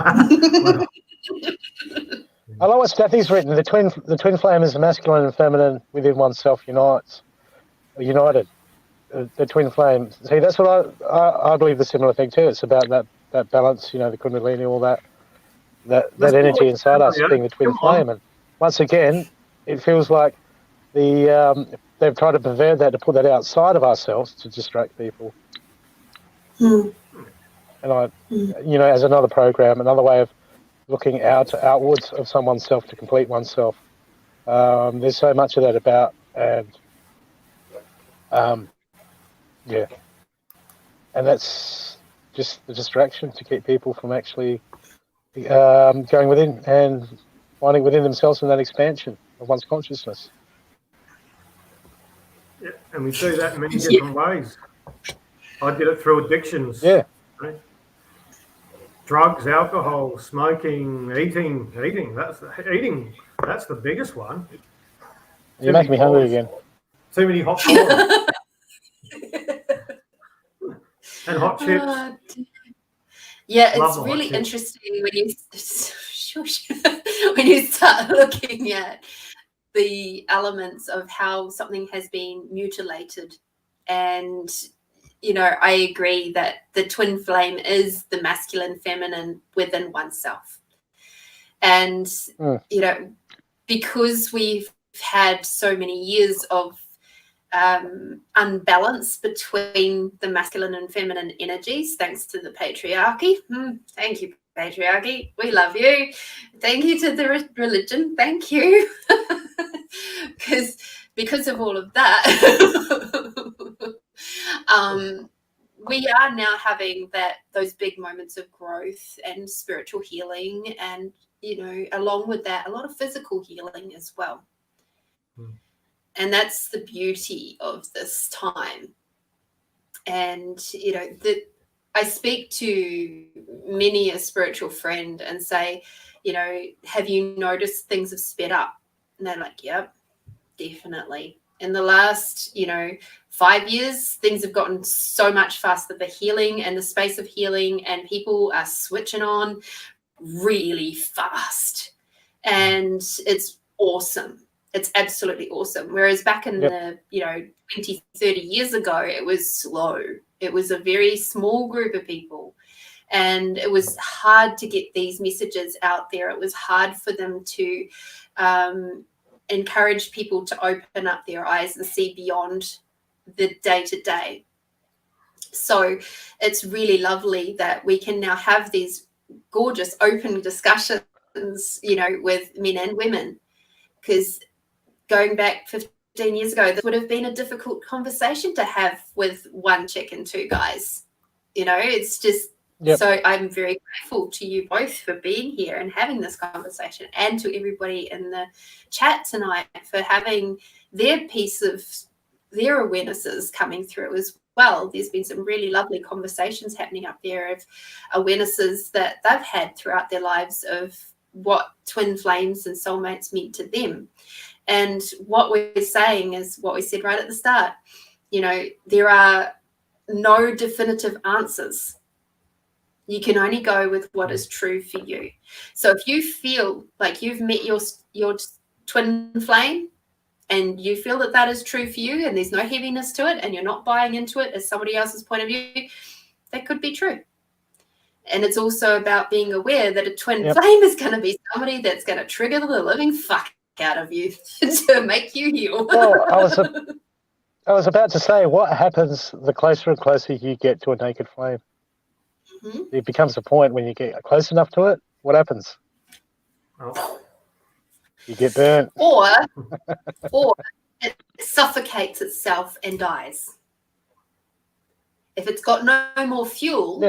I like what Steffi's written. The twin flame is the masculine and feminine within oneself united. The twin flame. See, that's what I believe the similar thing too. It's about that balance, the Kundalini, all that energy inside us being the twin flame. And once again, it feels like they've tried to pervert that, to put that outside of ourselves to distract people. And as another program, another way of looking outwards of someone's self to complete oneself. There's so much of that about, and and that's just the distraction to keep people from actually going within and finding within themselves in that expansion of one's consciousness. Yeah, and we do that in many different ways. I did it through addictions. Yeah. Right? Drugs, alcohol, smoking, eating. That's the biggest one. You make me hungry again. Too many hot dogs. And hot chips. Yeah, it's really interesting when you start looking at the elements of how something has been mutilated. And I agree that the twin flame is the masculine, feminine within oneself. And, because we've had so many years of unbalance between the masculine and feminine energies, thanks to the patriarchy. Thank you, patriarchy. We love you. Thank you to the religion. Thank you. Because of all of that, we are now having those big moments of growth and spiritual healing, and along with that, a lot of physical healing as well. And that's the beauty of this time. And I speak to many a spiritual friend and say, have you noticed things have sped up? And they're like, yep, definitely. In the last 5 years, things have gotten so much faster. The healing and the space of healing, and people are switching on really fast, and it's awesome. It's absolutely awesome. Whereas back in the 20, 30 years ago, it was slow. It was a very small group of people, and it was hard to get these messages out there. It was hard for them to encourage people to open up their eyes and see beyond the day-to-day. So it's really lovely that we can now have these gorgeous open discussions, with men and women, because going back 15 years ago, this would have been a difficult conversation to have with one chick and two guys. It's just, so I'm very grateful to you both for being here and having this conversation, and to everybody in the chat tonight for having their piece of their awarenesses coming through as well. There's been some really lovely conversations happening up there of awarenesses that they've had throughout their lives of what twin flames and soulmates mean to them. And what we're saying is what we said right at the start. There are no definitive answers. You can only go with what is true for you. So if you feel like you've met your twin flame and you feel that is true for you, and there's no heaviness to it, and you're not buying into it as somebody else's point of view, that could be true. And it's also about being aware that a twin flame is going to be somebody that's going to trigger the living fuck out of you to make you heal. Well, I was about to say, what happens the closer and closer you get to a naked flame? Mm-hmm. It becomes a point when you get close enough to it. What happens? Oh. You get burnt. Or it suffocates itself and dies. If it's got no more fuel,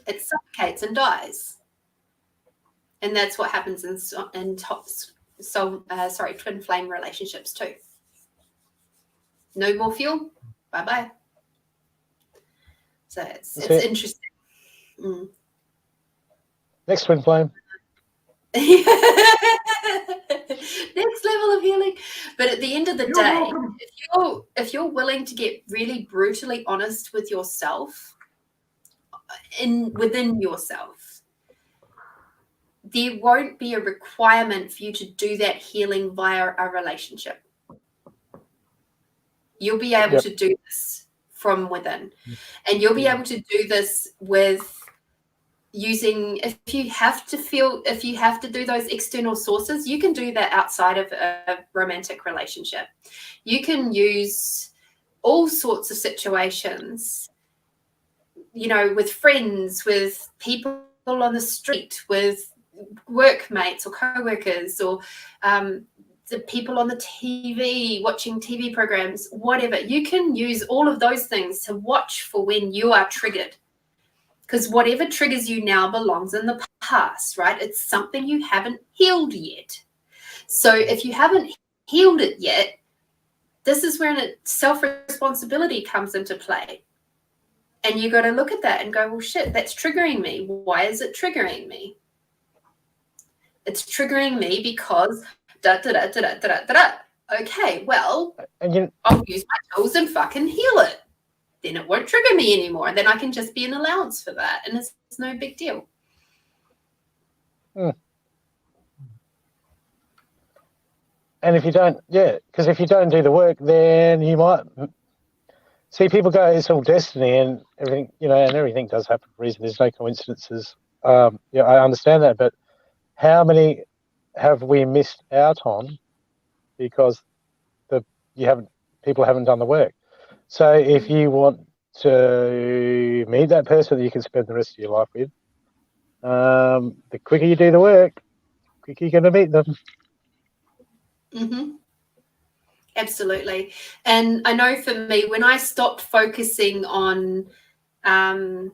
it suffocates and dies. And that's what happens in twin flame relationships too. No more fuel. Bye-bye. So it's interesting. Mm. Next twin flame. Next level of healing. But at the end of the day, if you're willing to get really brutally honest with yourself, within yourself, there won't be a requirement for you to do that healing via a relationship. You'll be able to do this from within, and you'll be able to do this with using, if you have to do those external sources, you can do that outside of a romantic relationship. You can use all sorts of situations, with friends, with people on the street, with workmates or co-workers, or the people on the TV, watching TV programs, whatever. You can use all of those things to watch for when you are triggered. Because whatever triggers you now belongs in the past, right? It's something you haven't healed yet. So if you haven't healed it yet, this is where self-responsibility comes into play. And you got to look at that and go, well, shit, that's triggering me. Why is it triggering me? It's triggering me because da-da-da-da-da-da-da-da. Okay, well, I'll use my tools and fucking heal it. Then it won't trigger me anymore. And then I can just be an allowance for that. And it's no big deal. And if you don't, because if you don't do the work, then you might see people go, it's all destiny and everything, and everything does happen for a reason. There's no coincidences. I understand that, but how many have we missed out on because people haven't done the work? So if you want to meet that person that you can spend the rest of your life with, the quicker you do the work, the quicker you're going to meet them. Mm-hmm. Absolutely. And I know for me, when I stopped focusing on, whether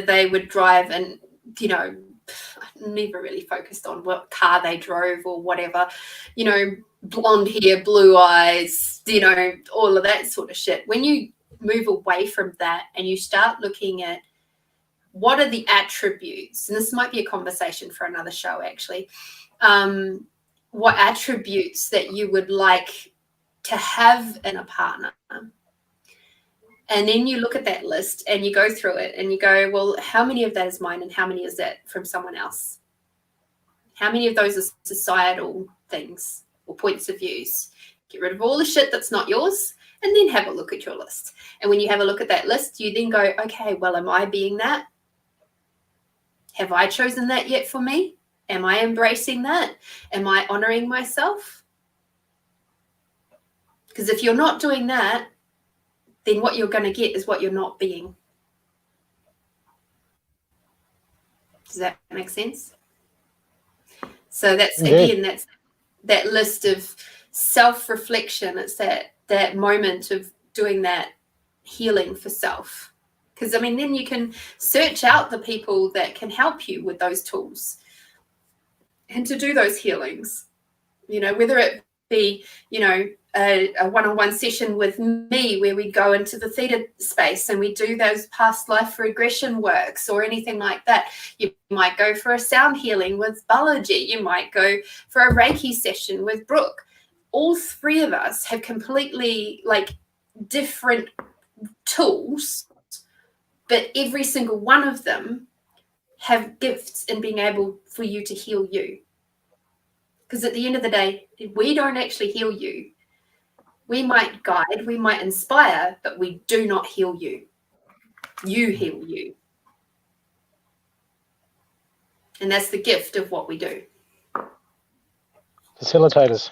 they would drive and, I never really focused on what car they drove or whatever, blonde hair, blue eyes, all of that sort of shit. When you move away from that and you start looking at what are the attributes, and this might be a conversation for another show actually, what attributes that you would like to have in a partner. And then you look at that list and you go through it and you go, well, how many of that is mine and how many is that from someone else? How many of those are societal things or points of views? Get rid of all the shit that's not yours and then have a look at your list. And when you have a look at that list, you then go, okay, well, am I being that? Have I chosen that yet for me? Am I embracing that? Am I honoring myself? Because if you're not doing that, then what you're going to get is what you're not being. Does that make sense? So that's, again, that's that list of self-reflection. It's that moment of doing that healing for self. Because, then you can search out the people that can help you with those tools and to do those healings, whether it be, a one-on-one session with me where we go into the theta space and we do those past life regression works or anything like that. You might go for a sound healing with Balaji. You might go for a Reiki session with Brooke. All three of us have completely different tools, but every single one of them have gifts in being able for you to heal you. Because at the end of the day, we don't actually heal you. We might guide, we might inspire, but we do not heal you. You heal you. And that's the gift of what we do. Facilitators.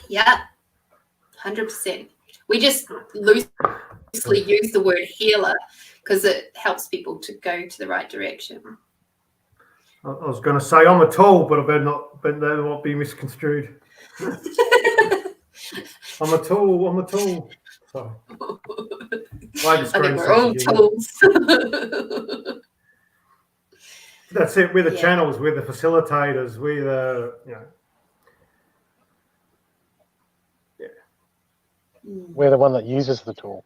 Yeah, 100%. We just loosely use the word healer because it helps people to go to the right direction. I was going to say I'm a tool, but I better not be misconstrued. I'm a tool. Sorry. I think we're all tools. That's it. We're the channels. We're the facilitators. We're the, We're the one that uses the tool,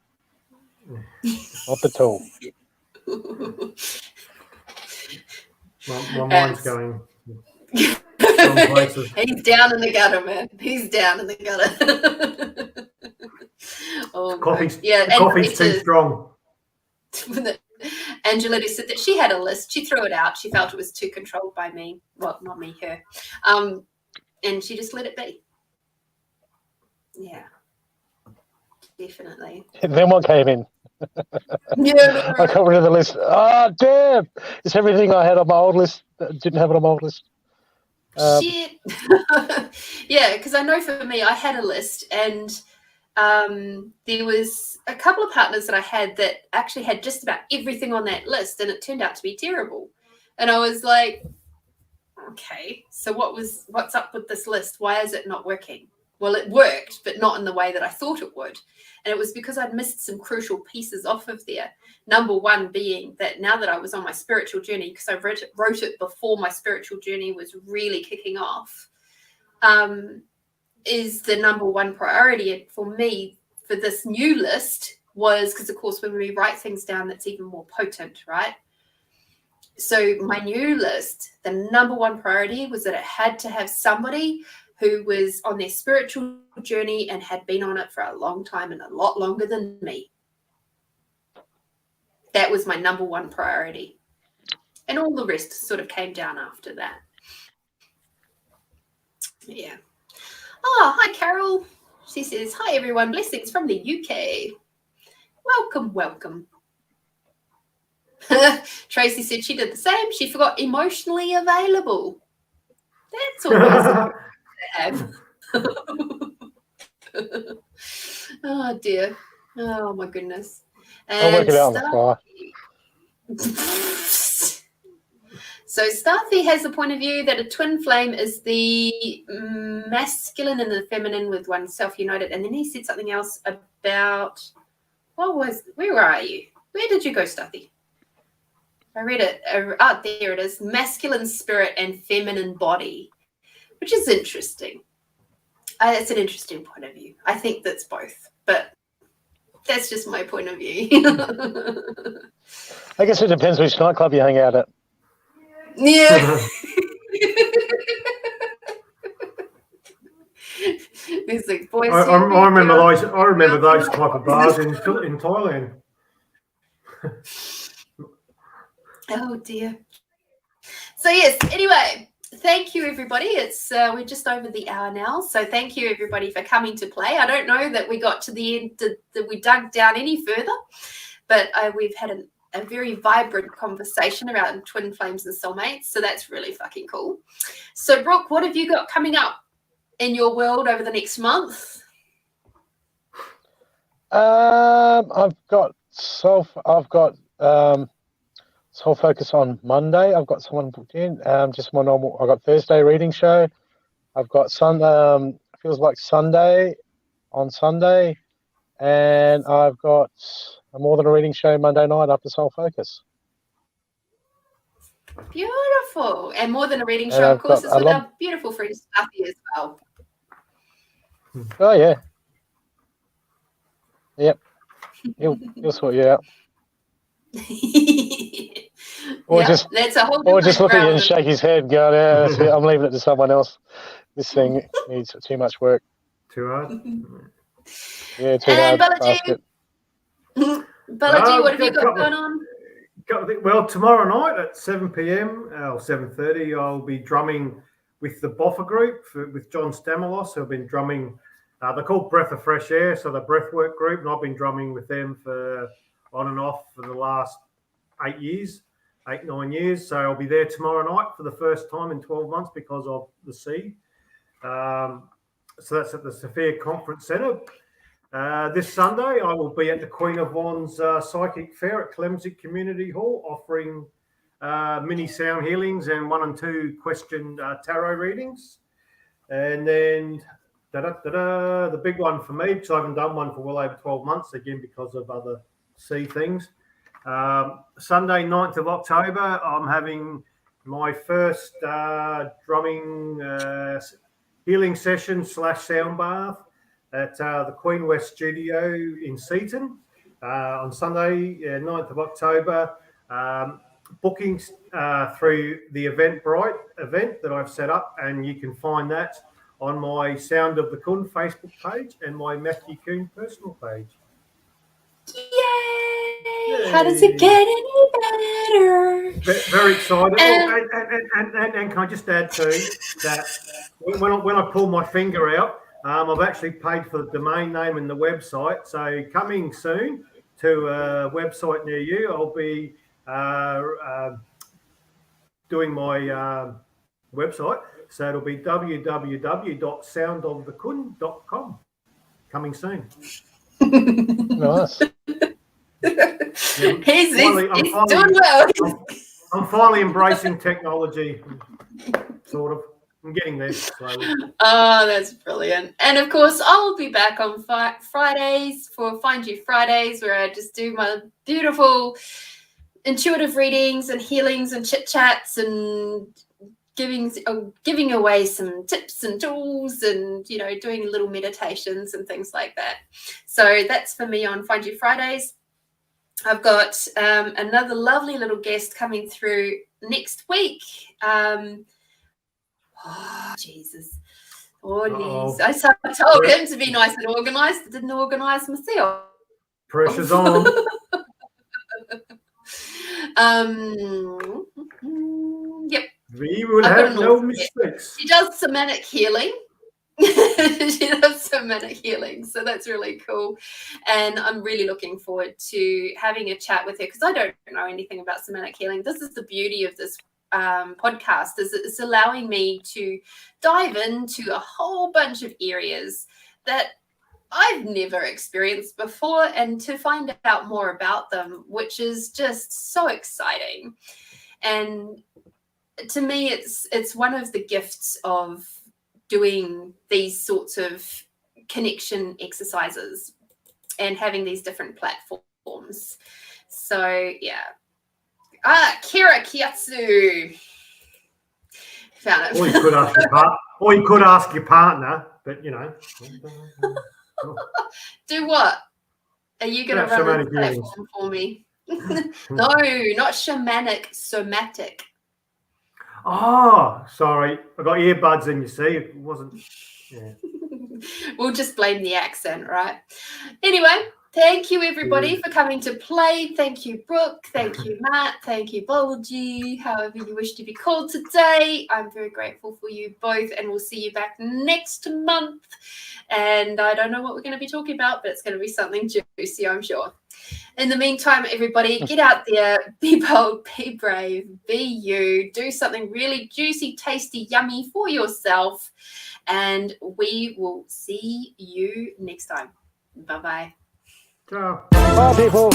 not the tool. My mind's going some places. He's down in the gutter, man. He's down in the gutter. Coffee's too strong. Angela said that she had a list. She threw it out. She felt it was too controlled by me. Well, not me, her. And she just let it be. Yeah, definitely. And then what came in? Yeah, I got rid of the list. Oh, damn! It's everything I had on my old list. Didn't have it on my old list. Shit. Yeah, because I know for me, I had a list, and there was a couple of partners that I had that actually had just about everything on that list, and it turned out to be terrible. And I was like, okay, so what's up with this list? Why is it not working? Well, it worked, but not in the way that I thought it would. And it was because I'd missed some crucial pieces off of there. Number one being that now that I was on my spiritual journey, because I wrote it before my spiritual journey was really kicking off, is the number one priority for me for this new list was, because of course when we write things down, that's even more potent, right? So my new list, the number one priority was that it had to have somebody who was on their spiritual journey and had been on it for a long time and a lot longer than me. That was my number one priority. And all the rest sort of came down after that. Yeah. Oh, hi, Carol. She says, hi, everyone. Blessings from the UK. Welcome, welcome. Tracy said she did the same. She forgot emotionally available. That's always a have. Oh dear. Oh my goodness. I'll work it out on the fly. So Starthy has the point of view that a twin flame is the masculine and the feminine with oneself united. And then he said something else about where are you? Where did you go, Starthy? I read it. There it is. Masculine spirit and feminine body, which is interesting. It's an interesting point of view. I think that's both, but that's just my point of view. I guess it depends which nightclub you hang out at. Yeah. It's like, boys, I remember those type of bars in Thailand. Oh dear. So yes, anyway, thank you everybody. It's we're just over the hour now, so thank you everybody for coming to play. I don't know that we got to the end, that we dug down any further, but we've had a very vibrant conversation around twin flames and soulmates, so that's really fucking cool. So Brooke, what have you got coming up in your world over the next month? I've got Soul Focus on Monday. I've got someone booked in. Just my normal. I've got Thursday reading show. I've got feels like Sunday on Sunday, and I've got a More Than a Reading show Monday night after Soul Focus. Beautiful. And More Than a Reading show, of course, is with our beautiful friend Stuffy as well. Oh yeah. Yep. He'll sort you out. Or yep, just look at you and shake his head, going, "Yeah, I'm leaving it to someone else. This thing needs too much work." Too hard. Yeah, too hard. Balaji, what have you got going on? Well, tomorrow night at 7 p.m. or 7:30, I'll be drumming with the Boffa group with John Stamalos, who've been drumming. They're called Breath of Fresh Air, so the breathwork group, and I've been drumming with them for on and off for the last 9 years. So I'll be there tomorrow night for the first time in 12 months because of the sea. So that's at the Sophia Conference Centre. This Sunday, I will be at the Queen of Wands Psychic Fair at Clemsey Community Hall, offering mini sound healings and 1 and 2 question tarot readings. And then the big one for me, because I haven't done one for well over 12 months, again, because of other sea things. Sunday, 9th of October, I'm having my first drumming healing session / sound bath at the Queen West Studio in Seaton on Sunday, 9th of October. Bookings through the Eventbrite event that I've set up, and you can find that on my Sound of the Kuhn Facebook page and my Matthew Kuhn personal page. Yay! How does it get any better? Very excited. And can I just add too that when I pull my finger out, I've actually paid for the domain name and the website. So coming soon to a website near you, I'll be doing my website. So it'll be www.soundofthekuhn.com. Coming soon. Nice. He's doing well. I'm finally embracing technology, sort of. I'm getting there slowly. Oh, that's brilliant. And of course, I'll be back on Fridays for Find You Fridays, where I just do my beautiful intuitive readings and healings and chit chats and giving away some tips and tools and, you know, doing little meditations and things like that. So that's for me on Find You Fridays. I've got another lovely little guest coming through next week. Jesus. Oh, I told him to be nice and organised. I didn't organise myself. Pressure's on. Yep. We will have no mistakes. She does somatic healing. So that's really cool, and I'm really looking forward to having a chat with her because I don't know anything about somatic healing. This is the beauty of this podcast, is it's allowing me to dive into a whole bunch of areas that I've never experienced before, and to find out more about them, which is just so exciting. And to me, it's one of the gifts of doing these sorts of connection exercises and having these different platforms. So yeah. Kira Kiatsu. Found it. Or you could ask your partner, but you know. Do what? Are you going to run this platform for me? No, not shamanic, somatic. Oh, sorry. I got earbuds in, you see. It wasn't. Yeah. We'll just blame the accent, right? Anyway, thank you, everybody, for coming to play. Thank you, Brooke. Thank you, Matt. Thank you, Balaji, however you wish to be called today. I'm very grateful for you both, and we'll see you back next month. And I don't know what we're going to be talking about, but it's going to be something juicy, I'm sure. In the meantime, everybody, get out there, be bold, be brave, be you, do something really juicy, tasty, yummy for yourself, and we will see you next time. Bye-bye. Ciao. Bye, people.